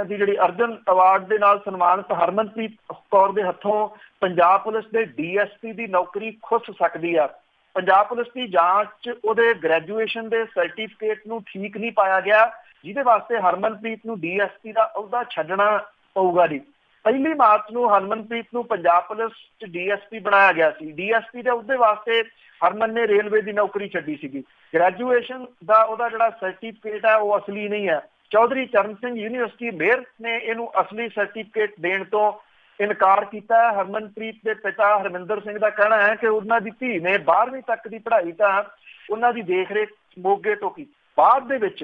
ਦੀ ਜਿਹੜੀ ਅਰਜਨ ਅਵਾਰਡ ਦੇ ਨਾਲ ਸਨਮਾਨਿਤ ਹਰਮਨਪ੍ਰੀਤ ਕੌਰ ਦੇ ਹੱਥੋਂ ਪੰਜਾਬ ਪੁਲਿਸ ਦੇ DSP ਦੀ ਨੌਕਰੀ ਖੁੱਸ ਸਕਦੀ ਆ। ਪੰਜਾਬ ਪੁਲਿਸ ਦੀ ਜਾਂਚ ਉਹਦੇ ਗ੍ਰੈਜੂਏਸ਼ਨ ਦੇ ਸਰਟੀਫਿਕੇਟ ਨੂੰ ਠੀਕ ਨਹੀਂ ਪਾਇਆ ਗਿਆ, ਜਿਹਦੇ ਵਾਸਤੇ ਹਰਮਨਪ੍ਰੀਤ ਨੂੰ DSP ਦਾ ਅਹੁਦਾ ਛੱਡਣਾ ਪਊਗਾ ਜੀ। 1 ਮਾਰਚ ਨੂੰ ਹਰਮਨਪ੍ਰੀਤ ਨੂੰ ਪੰਜਾਬ ਪੁਲਿਸ 'ਚ DSP ਬਣਾਇਆ ਗਿਆ ਸੀ। DSP ਦੇ ਅਹੁਦੇ ਵਾਸਤੇ ਹਰਮਨ ਨੇ ਰੇਲਵੇ ਦੀ ਨੌਕਰੀ ਛੱਡੀ ਸੀਗੀ। ਗ੍ਰੈਜੂਏਸ਼ਨ ਦਾ ਉਹਦਾ ਜਿਹੜਾ ਸਰਟੀਫਿਕੇਟ ਹੈ ਉਹ ਅਸਲੀ ਨਹੀਂ ਹੈ। ਚੌਧਰੀ ਚਰਨ ਸਿੰਘ ਯੂਨੀਵਰਸਿਟੀ ਮੇਅਰ ਨੇ ਇਹਨੂੰ ਅਸਲੀ ਸਰਟੀਫਿਕੇਟ ਦੇਣ ਤੋਂ ਇਨਕਾਰ ਕੀਤਾ ਹੈ। ਹਰਮਨਪ੍ਰੀਤ ਦੇ ਪਿਤਾ ਹਰਮਿੰਦਰ ਸਿੰਘ ਦਾ ਕਹਿਣਾ ਹੈ ਕਿ ਉਹਨਾਂ ਦੀ ਧੀ ਨੇ 12ਵੀਂ ਤੱਕ ਦੀ ਪੜ੍ਹਾਈ ਤਾਂ ਉਹਨਾਂ ਦੀ ਦੇਖ-ਰੇਖ ਮੋਗੇ ਤੋਂ ਕੀਤੀ। ਬਾਅਦ ਦੇ ਵਿੱਚ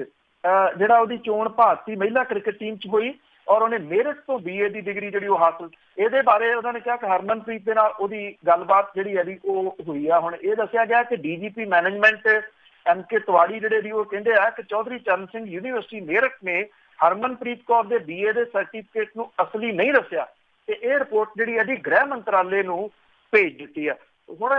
ਜਿਹੜਾ ਉਹਦੀ ਚੋਣ ਭਾਰਤੀ ਮਹਿਲਾ ਕ੍ਰਿਕਟ ਟੀਮ 'ਚ ਹੋਈ ਔਰ ਉਹਨੇ ਮੇਰਠ ਤੋਂ BA ਦੀ ਡਿਗਰੀ ਜਿਹੜੀ ਉਹ ਹਾਸਲ। ਇਹਦੇ ਬਾਰੇ ਉਹਨਾਂ ਨੇ ਕਿਹਾ ਕਿ ਹਰਮਨਪ੍ਰੀਤ ਦੇ ਨਾਲ ਉਹਦੀ ਗੱਲਬਾਤ ਜਿਹੜੀ ਹੈ ਜੀ ਉਹ ਹੋਈ ਆ। ਹੁਣ ਇਹ ਦੱਸਿਆ ਗਿਆ ਕਿ DGP ਮੈਨੇਜਮੈਂਟ MK ਤਿਵਾੜੀ ਜਿਹੜੇ ਦੀ ਉਹ ਕਹਿੰਦੇ ਆ ਕਿ ਚੌਧਰੀ ਚਰਨ ਸਿੰਘ ਯੂਨੀਵਰਸਿਟੀ ਮੇਰਠ ਨੇ ਹਰਮਨਪ੍ਰੀਤ ਕੌਰ ਦੇ BA ਦੇ ਸਰਟੀਫਿਕੇਟ ਨੂੰ ਅਸਲੀ ਨਹੀਂ ਦੱਸਿਆ ਤੇ ਇਹ ਰਿਪੋਰਟ ਜਿਹੜੀ ਹੈ ਜੀ ਗ੍ਰਹਿ ਮੰਤਰਾਲੇ ਨੂੰ ਭੇਜ ਦਿੱਤੀ ਆ। ਹੁਣ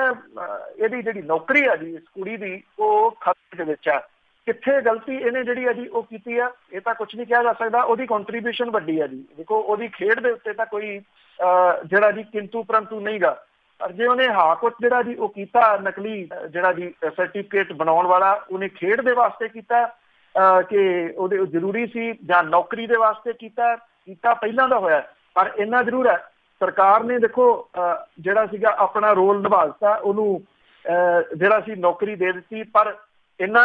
ਇਹਦੀ ਜਿਹੜੀ ਨੌਕਰੀ ਆ ਜੀ ਇਸ ਕੁੜੀ ਦੀ ਉਹ ਖਤਰੇ ਦੇ ਵਿੱਚ ਆ। ਕਿੱਥੇ ਗਲਤੀ ਇਹਨੇ ਜਿਹੜੀ ਹੈ ਜੀ ਉਹ ਕੀਤੀ ਆ ਇਹ ਤਾਂ ਕੁਝ ਨਹੀਂ ਕਿਹਾ ਜਾ ਸਕਦਾ। ਉਹਦੀ ਕੰਟਰੀਬਿਊਸ਼ਨ ਵੱਡੀ ਆ ਜੀ। ਦੇਖੋ ਉਹਦੀ ਖੇਡ ਦੇ ਉੱਤੇ ਤਾਂ ਕੋਈ ਜਿਹੜਾ ਜੀ ਕਿੰਤੂ ਪਰੰਤੂ ਨਹੀਂਗਾ, ਪਰ ਜੇ ਉਹਨੇ ਹਾਕੁੱਟ ਜਿਹੜਾ ਜੀ ਉਹ ਕੀਤਾ ਨਕਲੀ ਜਿਹੜਾ ਜੀ ਸਰਟੀਫਿਕੇਟ ਬਣਾਉਣ ਵਾਲਾ, ਉਹਨੇ ਖੇਡ ਦੇ ਵਾਸਤੇ ਕੀਤਾ ਕਿ ਉਹਦੇ ਜ਼ਰੂਰੀ ਸੀ ਜਾਂ ਨੌਕਰੀ ਦੇ ਵਾਸਤੇ ਕੀਤਾ ਪਹਿਲਾਂ ਦਾ ਹੋਇਆ। ਪਰ ਇੰਨਾ ਜ਼ਰੂਰ ਹੈ ਸਰਕਾਰ ਨੇ ਦੇਖੋ ਜਿਹੜਾ ਸੀਗਾ ਆਪਣਾ ਰੋਲ ਨਿਭਾ ਦਿੱਤਾ, ਉਹਨੂੰ ਜਿਹੜਾ ਸੀ ਨੌਕਰੀ ਦੇ ਦਿੱਤੀ। ਪਰ ਇੰਨਾ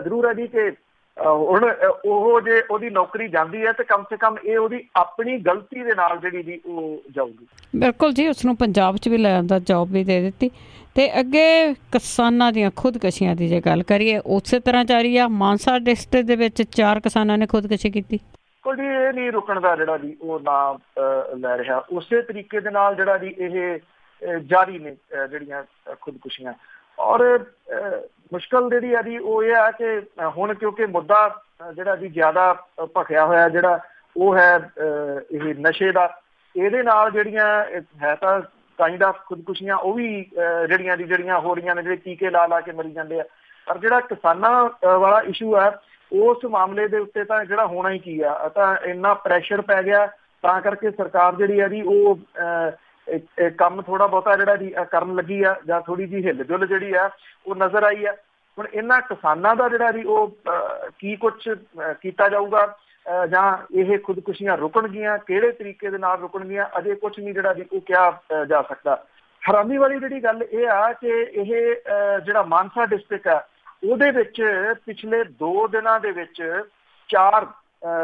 ਜ਼ਰੂਰ ਹੈ ਜੀ ਕਿ ਹੁਣ ਉਹ ਜੇ ਉਹਦੀ ਨੌਕਰੀ ਜਾਂਦੀ ਹੈ ਤੇ ਕਮ ਸੇ ਕਮ ਇਹ ਉਹਦੀ ਆਪਣੀ ਗਲਤੀ ਦੇ ਨਾਲ ਜਿਹੜੀ ਜੀ ਉਹ ਜਾਊਗੀ। ਬਿਲਕੁਲ ਜੀ, ਉਸਨੂੰ ਪੰਜਾਬ 'ਚ ਵੀ ਲੈ ਆਉਂਦਾ, ਜੋਬ ਵੀ ਦੇ ਦਿੱਤੀ। ਤੇ ਅੱਗੇ ਕਿਸਾਨਾਂ ਦੀਆਂ ਖੁਦਕਸ਼ੀਆਂ ਦੀ ਜੇ ਗੱਲ ਕਰੀਏ ਉਸੇ ਤਰ੍ਹਾਂ ਜਾਰੀ ਆ। ਮਾਨਸਾ ਡਿਸਟ੍ਰਿਕਟ ਦੇ ਵਿੱਚ 4 ਕਿਸਾਨਾਂ ਨੇ ਖੁਦਕਸ਼ੀ ਕੀਤੀ। ਕੋਈ ਜੀ ਇਹ ਨਹੀਂ ਰੁਕਣ ਦਾ ਜਿਹੜਾ ਜੀ ਉਹ ਨਾਮ ਲੈ ਰਿਹਾ। ਉਸੇ ਤਰੀਕੇ ਦੇ ਨਾਲ ਜਿਹੜਾ ਜੀ ਇਹ ਜਾਰੀ ਨੇ ਜਿਹੜੀਆਂ ਖੁਦਕੁਸ਼ੀਆਂ। ਔਰ ਮੁਸ਼ਕਲ ਜਿਹੜੀ ਆ ਜੀ ਉਹ ਇਹ ਆ ਕਿ ਹੁਣ ਕਿਉਂਕਿ ਮੁੱਦਾ ਜਿਹੜਾ ਜੀ ਜ਼ਿਆਦਾ ਭਖਿਆ ਹੋਇਆ ਜਿਹੜਾ ਉਹ ਹੈ ਇਹ ਨਸ਼ੇ ਦਾ, ਇਹਦੇ ਨਾਲ ਜਿਹੜੀਆਂ ਹੈ ਤਾਂ ਕਾਈਂਡ ਆਫ ਖੁਦਕੁਸ਼ੀਆਂ ਉਹ ਵੀ ਜਿਹੜੀਆਂ ਹੋ ਰਹੀਆਂ ਨੇ, ਜਿਹੜੇ ਟੀਕੇ ਲਾ ਕੇ ਮਰੀ ਜਾਂਦੇ ਆ। ਪਰ ਜਿਹੜਾ ਕਿਸਾਨਾਂ ਵਾਲਾ ਇਸ਼ੂ ਹੈ ਉਸ ਮਾਮਲੇ ਦੇ ਉੱਤੇ ਤਾਂ ਜਿਹੜਾ ਹੋਣਾ ਹੀ ਕੀ ਆ, ਤਾਂ ਇੰਨਾ ਪ੍ਰੈਸ਼ਰ ਪੈ ਗਿਆ ਤਾਂ ਕਰਕੇ ਸਰਕਾਰ ਜਿਹੜੀ ਆ ਜੀ ਉਹ ਕੰਮ ਥੋੜਾ ਬਹੁਤਾ ਜਿਹੜਾ ਜੀ ਕਰਨ ਲੱਗੀ ਆ, ਜਾਂ ਥੋੜੀ ਜਿਹੀ ਹਿੱਲ ਜੁਲ ਜਿਹੜੀ ਆ ਉਹ ਨਜ਼ਰ ਆਈ ਆ। ਹੁਣ ਇਹਨਾਂ ਕਿਸਾਨਾਂ ਦਾ ਜਿਹੜਾ ਜੀ ਉਹ ਕੀ ਕੁਛ ਕੀਤਾ ਜਾਊਗਾ ਜਾਂ ਇਹ ਖੁਦਕੁਸ਼ੀਆਂ ਰੁਕਣਗੀਆਂ, ਕਿਹੜੇ ਤਰੀਕੇ ਦੇ ਨਾਲ ਰੁਕਣਗੀਆਂ, ਅਜੇ ਕੁਛ ਨਹੀਂ ਜਿਹੜਾ ਜੀ ਉਹ ਕਿਹਾ ਜਾ ਸਕਦਾ। ਹੈਰਾਨੀ ਵਾਲੀ ਜਿਹੜੀ ਗੱਲ ਇਹ ਆ ਕਿ ਇਹ ਜਿਹੜਾ ਮਾਨਸਾ ਡਿਸਟ੍ਰਿਕਟ ਆ ਉਹਦੇ ਵਿੱਚ ਪਿਛਲੇ 2 ਦਿਨਾਂ ਦੇ ਵਿੱਚ 4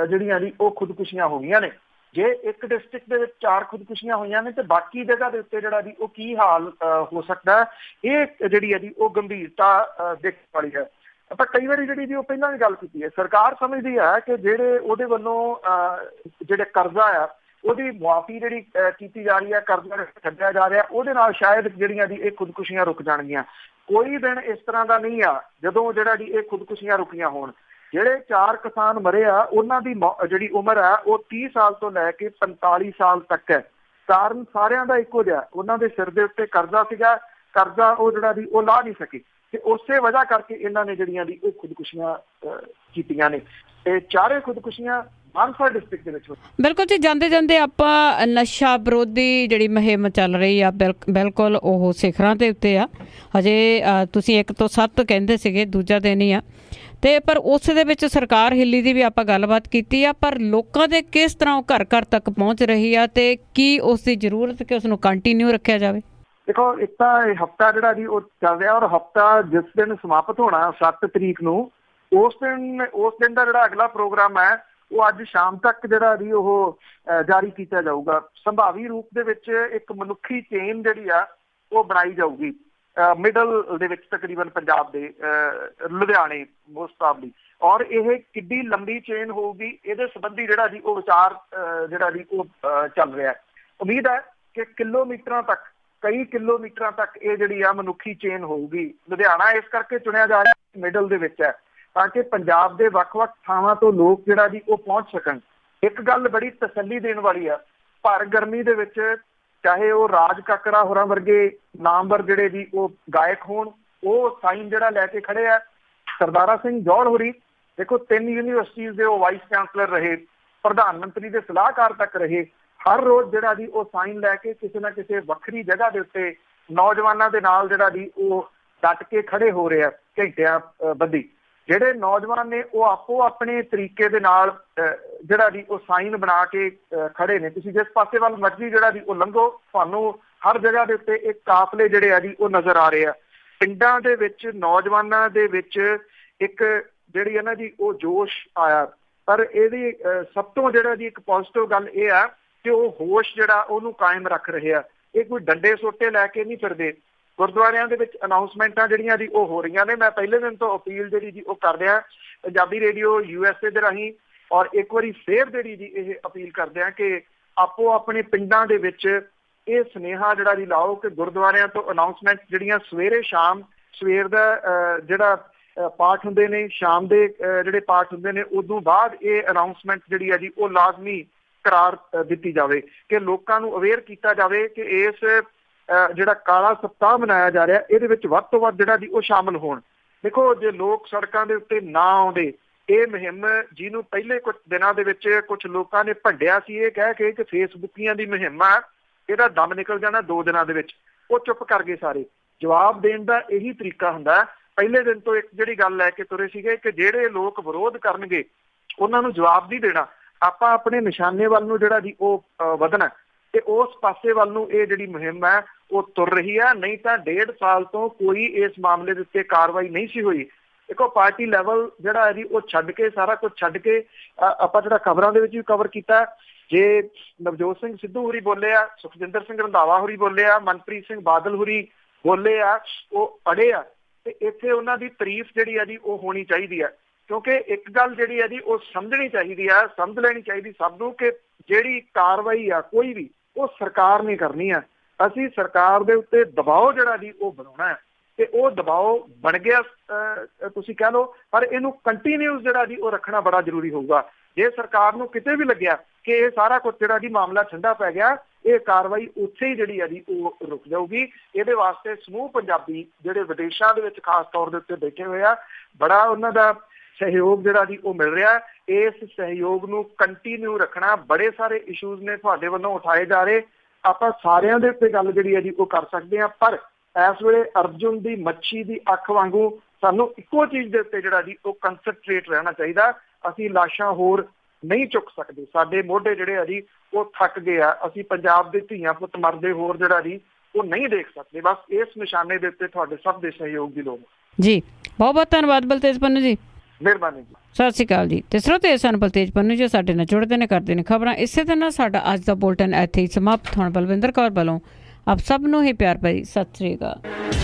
ਜਿਹੜੀਆਂ ਜੀ ਉਹ ਖੁਦਕੁਸ਼ੀਆਂ ਹੋ ਗਈਆਂ ਨੇ। ਜੇ ਇੱਕ ਡਿਸਟ੍ਰਿਕਟ ਦੇ ਵਿੱਚ 4 ਖੁਦਕੁਸ਼ੀਆਂ ਹੋਈਆਂ ਨੇ ਤੇ ਬਾਕੀ ਜਗ੍ਹਾ ਦੇ ਉੱਤੇ ਜਿਹੜਾ ਜੀ ਉਹ ਕੀ ਹਾਲ ਹੋ ਸਕਦਾ, ਇਹ ਜਿਹੜੀ ਹੈ ਜੀ ਉਹ ਗੰਭੀਰਤਾ ਦੇਖਣ ਵਾਲੀ ਹੈ। ਆਪਾਂ ਕਈ ਵਾਰੀ ਜਿਹੜੀ ਜੀ ਉਹ ਪਹਿਲਾਂ ਵੀ ਗੱਲ ਕੀਤੀ ਹੈ, ਸਰਕਾਰ ਸਮਝਦੀ ਹੈ ਕਿ ਜਿਹੜੇ ਉਹਦੇ ਵੱਲੋਂ ਜਿਹੜੇ ਕਰਜ਼ਾ ਆ ਉਹਦੀ ਮੁਆਫੀ ਜਿਹੜੀ ਕੀਤੀ ਜਾ ਰਹੀ ਹੈ, ਕਰਜ਼ਾ ਛੱਡਿਆ ਜਾ ਰਿਹਾ, ਉਹਦੇ ਨਾਲ ਸ਼ਾਇਦ ਜਿਹੜੀਆਂ ਜੀ ਇਹ ਖੁਦਕੁਸ਼ੀਆਂ ਰੁਕ ਜਾਣਗੀਆਂ। ਕੋਈ ਦਿਨ ਇਸ ਤਰ੍ਹਾਂ ਦਾ ਨਹੀਂ ਆ ਜਦੋਂ ਜਿਹੜਾ ਜੀ ਇਹ ਖੁਦਕੁਸ਼ੀਆਂ ਰੁਕੀਆਂ ਹੋਣ। ਜਿਹੜੇ 4 ਕਿਸਾਨ ਮਰੇ ਆ ਉਹਨਾਂ ਦੀ ਜਿਹੜੀ ਉਮਰ ਆ ਉਹ 30 ਸਾਲ ਤੋਂ ਲੈ ਕੇ 45 ਸਾਲ ਤੱਕ ਹੈ। ਕਾਰਨ ਸਾਰਿਆਂ ਦਾ ਇੱਕੋ ਜਿਹਾ, ਉਹਨਾਂ ਦੇ ਸਿਰ ਦੇ ਉੱਤੇ ਕਰਜ਼ਾ ਸੀਗਾ, ਕਰਜ਼ਾ ਉਹ ਜਿਹੜਾ ਜੀ ਉਹ ਲਾਹ ਨਹੀਂ ਸਕੇ ਤੇ ਉਸੇ ਵਜ੍ਹਾ ਕਰਕੇ ਇਹਨਾਂ ਨੇ ਜਿਹੜੀਆਂ ਦੀ ਉਹ ਖੁਦਕੁਸ਼ੀਆਂ ਕੀਤੀਆਂ ਨੇ। ਤੇ 4 ਖੁਦਕੁਸ਼ੀਆਂ ਮਾਨਸਾ ਡਿਸਟ੍ਰਿਕਟ ਦੇ ਵਿੱਚ ਹੋਈ। ਬਿਲਕੁਲ ਜੀ, ਜਾਂਦੇ ਜਾਂਦੇ ਆਪਾਂ ਨਸ਼ਾ ਵਿਰੋਧੀ ਜਿਹੜੀ ਮੁਹਿੰਮ ਚੱਲ ਰਹੀ ਆ ਬਿਲਕੁਲ ਉਹ ਸਿਖਰਾਂ ਦੇ ਉੱਤੇ ਆ। ਹਜੇ ਤੁਸੀਂ 1 ਤੋਂ 7 ਕਹਿੰਦੇ ਸੀਗੇ, ਦੂਜਾ ਦਿਨ ਹੀ ਆ, ਤੇ ਪਰ ਉਸ ਦੇ ਵਿੱਚ ਸਰਕਾਰ ਹਿੱਲੀ ਦੀ ਵੀ ਆਪਾਂ ਗੱਲਬਾਤ ਕੀਤੀ ਆ, ਪਰ ਲੋਕਾਂ ਦੇ ਕਿਸ ਤਰ੍ਹਾਂ ਉਹ ਘਰ ਘਰ ਤੱਕ ਪਹੁੰਚ ਰਹੀ ਆ ਤੇ ਕੀ ਉਸ ਦੀ ਜ਼ਰੂਰਤ ਕਿ ਉਸ ਨੂੰ ਕੰਟੀਨਿਊ ਰੱਖਿਆ ਜਾਵੇ? ਦੇਖੋ, ਇੱਕ ਤਾਂ ਇਹ ਹਫ਼ਤਾ ਜਿਹੜਾ ਜੀ ਉਹ ਚੱਲ ਰਿਹਾ, ਔਰ ਹਫ਼ਤਾ ਜਿਸ ਦਿਨ ਸਮਾਪਤ ਹੋਣਾ 7 ਤਰੀਕ ਨੂੰ, ਉਸ ਦਿਨ ਦਾ ਜਿਹੜਾ ਅਗਲਾ ਪ੍ਰੋਗਰਾਮ ਹੈ ਉਹ ਅੱਜ ਸ਼ਾਮ ਤੱਕ ਜਿਹੜਾ ਜੀ ਉਹ ਜਾਰੀ ਕੀਤਾ ਜਾਊਗਾ। ਸੰਭਾਵੀ ਰੂਪ ਦੇ ਵਿੱਚ ਇੱਕ ਮਨੁੱਖੀ ਚੇਨ ਜਿਹੜੀ ਆ ਉਹ ਬਣਾਈ ਜਾਊਗੀ ਮਿਡਲ ਦੇ ਵਿੱਚ, ਤਕਰੀਬਨ ਪੰਜਾਬ ਦੇ ਲੁਧਿਆਣੇ ਮੋਸਟ ਪ੍ਰੋਬਬਲੀ। ਔਰ ਇਹ ਕਿੱਡੀ ਲੰਬੀ ਚੇਨ ਹੋਊਗੀ ਇਹਦੇ ਸੰਬੰਧੀ ਜਿਹੜਾ ਜੀ ਉਹ ਵਿਚਾਰ ਜਿਹੜਾ ਜੀ ਉਹ ਚੱਲ ਰਿਹਾ। ਉਮੀਦ ਹੈ ਕਿ ਕਈ ਕਿਲੋਮੀਟਰਾਂ ਤੱਕ ਇਹ ਜਿਹੜੀ ਆ ਮਨੁੱਖੀ ਚੇਨ ਹੋਊਗੀ। ਲੁਧਿਆਣਾ ਇਸ ਕਰਕੇ ਚੁਣਿਆ ਜਾ ਰਿਹਾ ਮਿਡਲ ਦੇ ਵਿੱਚ ਹੈ ਤਾਂ ਕਿ ਪੰਜਾਬ ਦੇ ਵੱਖ-ਵੱਖ ਥਾਵਾਂ ਤੋਂ ਲੋਕ ਜਿਹੜਾ ਜੀ ਉਹ ਪਹੁੰਚ ਸਕਣ। ਇੱਕ ਗੱਲ ਬੜੀ ਤਸੱਲੀ ਦੇਣ ਵਾਲੀ ਆ, ਭਰ ਗਰਮੀ ਦੇ ਵਿੱਚ ਚਾਹੇ ਉਹ ਰਾਜ ਕਾਕੜਾ ਹੋਰਾਂ ਵਰਗੇ ਨਾਮਵਰ ਜਿਹੜੇ ਜੀ ਉਹ ਗਾਇਕ ਹੋਣ, ਉਹ ਸਾਈਨ ਜਿਹੜਾ ਲੈ ਕੇ ਖੜੇ ਆ। ਸਰਦਾਰਾ ਸਿੰਘ ਜੌਹਲ ਹੋਰੀ ਦੇਖੋ 3 ਯੂਨੀਵਰਸਿਟੀਜ਼ ਦੇ ਉਹ ਵਾਈਸ ਚਾਂਸਲਰ ਰਹੇ, ਪ੍ਰਧਾਨ ਮੰਤਰੀ ਦੇ ਸਲਾਹਕਾਰ ਤੱਕ ਰਹੇ। ਹਰ ਰੋਜ਼ ਜਿਹੜਾ ਜੀ ਉਹ ਸਾਈਨ ਲੈ ਕੇ ਕਿਸੇ ਨਾ ਕਿਸੇ ਵੱਖਰੀ ਜਗ੍ਹਾ ਦੇ ਉੱਤੇ ਨੌਜਵਾਨਾਂ ਦੇ ਨਾਲ ਜਿਹੜਾ ਜੀ ਉਹ ਡਟ ਕੇ ਖੜੇ ਹੋ ਰਹੇ ਆ ਘੰਟਿਆਂ ਬੱਧੀ। ਜਿਹੜੇ ਨੌਜਵਾਨ ਨੇ ਉਹ ਆਪੋ ਆਪਣੇ ਤਰੀਕੇ ਦੇ ਨਾਲ ਜਿਹੜਾ ਜੀ ਉਹ ਸਾਈਨ ਬਣਾ ਕੇ ਖੜੇ ਨੇ। ਤੁਸੀਂ ਜਿਸ ਪਾਸੇ ਵੱਲ ਮਰਜ਼ੀ ਜਿਹੜਾ ਜੀ ਉਹ ਲੰਘੋ, ਤੁਹਾਨੂੰ ਹਰ ਜਗ੍ਹਾ ਦੇ ਉੱਤੇ ਇੱਕ ਕਾਫਲੇ ਜਿਹੜੇ ਆ ਜੀ ਉਹ ਨਜ਼ਰ ਆ ਰਹੇ ਆ। ਪਿੰਡਾਂ ਦੇ ਵਿੱਚ ਨੌਜਵਾਨਾਂ ਦੇ ਵਿੱਚ ਇੱਕ ਜਿਹੜੀ ਹੈ ਨਾ ਜੀ ਉਹ ਜੋਸ਼ ਆਇਆ। ਪਰ ਇਹਦੀ ਸਭ ਤੋਂ ਜਿਹੜਾ ਜੀ ਇੱਕ ਪੋਜ਼ਿਟਿਵ ਗੱਲ ਇਹ ਆ ਕਿ ਉਹ ਹੋਸ਼ ਜਿਹੜਾ ਉਹਨੂੰ ਕਾਇਮ ਰੱਖ ਰਹੇ ਆ। ਇਹ ਕੋਈ ਡੰਡੇ ਸੋਟੇ ਲੈ ਕੇ ਨਹੀਂ ਫਿਰਦੇ। ਗੁਰਦੁਆਰਿਆਂ ਦੇ ਵਿੱਚ ਅਨਾਊਂਸਮੈਂਟਾਂ ਜਿਹੜੀਆਂ ਜੀ ਉਹ ਹੋ ਰਹੀਆਂ ਨੇ। ਮੈਂ ਪਹਿਲੇ ਦਿਨ ਤੋਂ ਅਪੀਲ ਜਿਹੜੀ ਜੀ ਉਹ ਕਰ ਰਿਹਾ ਪੰਜਾਬੀ ਰੇਡੀਓ USA ਦੇ ਰਾਹੀਂ, ਔਰ ਇੱਕ ਵਾਰੀ ਫੇਰ ਜਿਹੜੀ ਜੀ ਇਹ ਅਪੀਲ ਕਰਦੇ ਆ ਕਿ ਆਪੋ ਆਪਣੇ ਪਿੰਡਾਂ ਦੇ ਵਿੱਚ ਇਹ ਸੁਨੇਹਾ ਜਿਹੜਾ ਜੀ ਲਾਓ ਕਿ ਗੁਰਦੁਆਰਿਆਂ ਤੋਂ ਅਨਾਊਂਸਮੈਂਟ ਜਿਹੜੀਆਂ ਸਵੇਰ ਦਾ ਜਿਹੜਾ ਪਾਠ ਹੁੰਦੇ ਨੇ, ਸ਼ਾਮ ਦੇ ਜਿਹੜੇ ਪਾਠ ਹੁੰਦੇ ਨੇ, ਉਦੋਂ ਬਾਅਦ ਇਹ ਅਨਾਊਂਸਮੈਂਟ ਜਿਹੜੀ ਆ ਜੀ ਉਹ ਲਾਜ਼ਮੀ ਕਰਾਰ ਦਿੱਤੀ ਜਾਵੇ ਕਿ ਲੋਕਾਂ ਨੂੰ ਅਵੇਅਰ ਕੀਤਾ ਜਾਵੇ ਕਿ ਇਸ ਜਿਹੜਾ ਕਾਲਾ ਸਪਤਾਹ ਮਨਾਇਆ ਜਾ ਰਿਹਾ ਇਹਦੇ ਵਿੱਚ ਵੱਧ ਤੋਂ ਵੱਧ ਜਿਹੜਾ ਜੀ ਉਹ ਸ਼ਾਮਲ ਹੋਣ। ਦੇਖੋ, ਜੇ ਲੋਕ ਸੜਕਾਂ ਦੇ ਉੱਤੇ ਨਾ ਆਉਂਦੇ, ਇਹ ਮੁਹਿੰਮ ਜਿਹਨੂੰ ਪਹਿਲੇ ਕੁਝ ਦਿਨਾਂ ਦੇ ਵਿੱਚ ਕੁਝ ਲੋਕਾਂ ਨੇ ਭੰਡਿਆ ਸੀ ਇਹ ਕਹਿ ਕੇ ਕਿ ਫੇਸਬੁੱਕੀਆਂ ਦੀ ਮੁਹਿੰਮ ਆ, ਇਹਦਾ ਦਮ ਨਿਕਲ ਜਾਣਾ 2 ਦਿਨਾਂ ਦੇ ਵਿੱਚ, ਉਹ ਚੁੱਪ ਕਰ ਗਏ ਸਾਰੇ। ਜਵਾਬ ਦੇਣ ਦਾ ਇਹੀ ਤਰੀਕਾ ਹੁੰਦਾ। ਪਹਿਲੇ ਦਿਨ ਤੋਂ ਇੱਕ ਜਿਹੜੀ ਗੱਲ ਲੈ ਕੇ ਤੁਰੇ ਸੀਗੇ ਕਿ ਜਿਹੜੇ ਲੋਕ ਵਿਰੋਧ ਕਰਨਗੇ ਉਹਨਾਂ ਨੂੰ ਜਵਾਬ ਨਹੀਂ ਦੇਣਾ। ਆਪਾਂ ਆਪਣੇ ਨਿਸ਼ਾਨੇ ਵੱਲ ਨੂੰ ਜਿਹੜਾ ਜੀ ਉਹ ਵਧਣਾ ਤੇ ਉਸ ਪਾਸੇ ਵੱਲ ਨੂੰ ਇਹ ਜਿਹੜੀ ਮੁਹਿੰਮ ਹੈ ਉਹ ਤੁਰ ਰਹੀ ਹੈ। ਨਹੀਂ ਤਾਂ 1.5 ਸਾਲ ਤੋਂ ਕੋਈ ਇਸ ਮਾਮਲੇ ਦੇ ਉੱਤੇ ਕਾਰਵਾਈ ਨਹੀਂ ਸੀ ਹੋਈ। ਦੇਖੋ, ਪਾਰਟੀ ਲੈਵਲ ਜਿਹੜਾ ਹੈ ਜੀ ਉਹ ਛੱਡ ਕੇ, ਸਾਰਾ ਕੁਝ ਛੱਡ ਕੇ ਆਪਾਂ ਜਿਹੜਾ ਖਬਰਾਂ ਦੇ ਵਿੱਚ ਵੀ ਕਵਰ ਕੀਤਾ, ਜੇ ਨਵਜੋਤ ਸਿੰਘ ਸਿੱਧੂ ਹੋਰੀ ਬੋਲੇ ਆ, ਸੁਖਜਿੰਦਰ ਸਿੰਘ ਰੰਧਾਵਾ ਹੋਰੀ ਬੋਲੇ ਆ, ਮਨਪ੍ਰੀਤ ਸਿੰਘ ਬਾਦਲ ਹੋਰੀ ਬੋਲੇ ਆ, ਉਹ ਅੜੇ ਆ, ਤੇ ਇੱਥੇ ਉਹਨਾਂ ਦੀ ਤਾਰੀਫ ਜਿਹੜੀ ਆ ਜੀ ਉਹ ਹੋਣੀ ਚਾਹੀਦੀ ਆ। ਕਿਉਂਕਿ ਇੱਕ ਗੱਲ ਜਿਹੜੀ ਆ ਜੀ ਉਹ ਸਮਝਣੀ ਚਾਹੀਦੀ ਆ, ਸਮਝ ਲੈਣੀ ਚਾਹੀਦੀ ਸਭ ਨੂੰ ਕਿ ਜਿਹੜੀ ਕਾਰਵਾਈ ਆ ਕੋਈ ਵੀ ਉਹ ਸਰਕਾਰ ਨੇ ਕਰਨੀ ਆ। ਅਸੀਂ ਸਰਕਾਰ ਦੇ ਉੱਤੇ ਦਬਾਅ ਜਿਹੜਾ ਜੀ ਉਹ ਬਣਾਉਣਾ ਹੈ ਤੇ ਉਹ ਦਬਾਅ ਬਣ ਗਿਆ ਤੁਸੀਂ ਕਹਿ ਲਓ, ਪਰ ਇਹਨੂੰ ਕੰਟੀਨਿਊਸ ਜਿਹੜਾ ਜੀ ਉਹ ਰੱਖਣਾ ਬੜਾ ਜ਼ਰੂਰੀ ਹੋਊਗਾ। ਜੇ ਸਰਕਾਰ ਨੂੰ ਕਿਤੇ ਵੀ ਲੱਗਿਆ ਕਿ ਇਹ ਸਾਰਾ ਕੁਝ ਜਿਹੜਾ ਜੀ ਮਾਮਲਾ ਠੰਡਾ ਪੈ ਗਿਆ, ਇਹ ਕਾਰਵਾਈ ਉੱਥੇ ਹੀ ਜਿਹੜੀ ਆ ਜੀ ਉਹ ਰੁਕ ਜਾਊਗੀ। ਇਹਦੇ ਵਾਸਤੇ ਸਮੂਹ ਪੰਜਾਬੀ ਜਿਹੜੇ ਵਿਦੇਸ਼ਾਂ ਦੇ ਵਿੱਚ ਖਾਸ ਤੌਰ ਦੇ ਉੱਤੇ ਬੈਠੇ ਹੋਏ ਆ, ਬੜਾ ਉਹਨਾਂ ਦਾ ਸਹਿਯੋਗ ਜਿਹੜਾ ਜੀ ਉਹ ਮਿਲ ਰਿਹਾ। ਇਸ ਸਹਿਯੋਗ ਨੂੰ ਕੰਟੀਨਿਊ ਰੱਖਣਾ। ਬੜੇ ਸਾਰੇ ਇਸ਼ੂਜ਼ ਨੇ ਤੁਹਾਡੇ ਵੱਲੋਂ ਉਠਾਏ ਜਾ ਰਹੇ, ਆਪਾਂ ਸਾਰਿਆਂ ਦੇ ਉੱਤੇ ਗੱਲ ਜਿਹੜੀ ਹੈ ਜੀ ਉਹ ਕਰ ਸਕਦੇ ਹਾਂ, ਪਰ ਇਸ ਵੇਲੇ ਅਰਜੁਨ ਦੀ ਮੱਛੀ ਦੀ ਅੱਖ ਵਾਂਗੂ ਸਾਨੂੰ ਇੱਕੋ ਚੀਜ਼ ਦੇ ਉੱਤੇ ਜਿਹੜਾ ਜੀ ਉਹ ਕੰਸਨਟਰੇਟ ਰਹਿਣਾ ਚਾਹੀਦਾ। ਅਸੀਂ ਲਾਸ਼ਾਂ ਹੋਰ ਨਹੀਂ ਚੁੱਕ ਸਕਦੇ, ਸਾਡੇ ਮੋਢੇ ਜਿਹੜੇ ਆ ਜੀ ਉਹ ਥੱਕ ਗਏ ਆ। ਅਸੀਂ ਪੰਜਾਬ ਦੇ ਧੀਆਂ ਪੁੱਤ ਮਰਦੇ ਹੋਰ ਜਿਹੜਾ ਜੀ ਉਹ ਨਹੀਂ ਦੇਖ ਸਕਦੇ। ਬਸ ਇਸ ਨਿਸ਼ਾਨੇ ਦੇ ਉੱਤੇ ਤੁਹਾਡੇ ਸਭ ਦੇ ਸਹਿਯੋਗ ਦੀ ਲੋੜ ਜੀ। ਬਹੁਤ ਬਹੁਤ ਧੰਨਵਾਦ ਬਲਤੇਜ ਪੰਨੂ ਜੀ, ਮਿਹਰਬਾਨੀ ਜੀ। ਸਤਿ ਸ਼੍ਰੀ ਅਕਾਲ ਜੀ। ਤੇ ਸਰੋਤੇ ਸਨ ਬਲਤੇਜ ਪੰਨੂ ਜੀ ਸਾਡੇ ਨਾਲ ਜੁੜਦੇ ਨੇ, ਕਰਦੇ ਨੇ ਖਬਰਾਂ। ਇਸੇ ਤਰ੍ਹਾਂ ਸਾਡਾ ਅੱਜ ਦਾ ਬੁਲਟਨ ਇੱਥੇ ਹੀ ਸਮਾਪਤ ਹੋਣ। ਬਲਵਿੰਦਰ ਕੌਰ ਵੱਲੋਂ ਆਪ ਸਭ ਨੂੰ ਹੀ ਪਿਆਰ ਭਰੀ ਸਤਿ ਸ਼੍ਰੀ ਅਕਾਲ।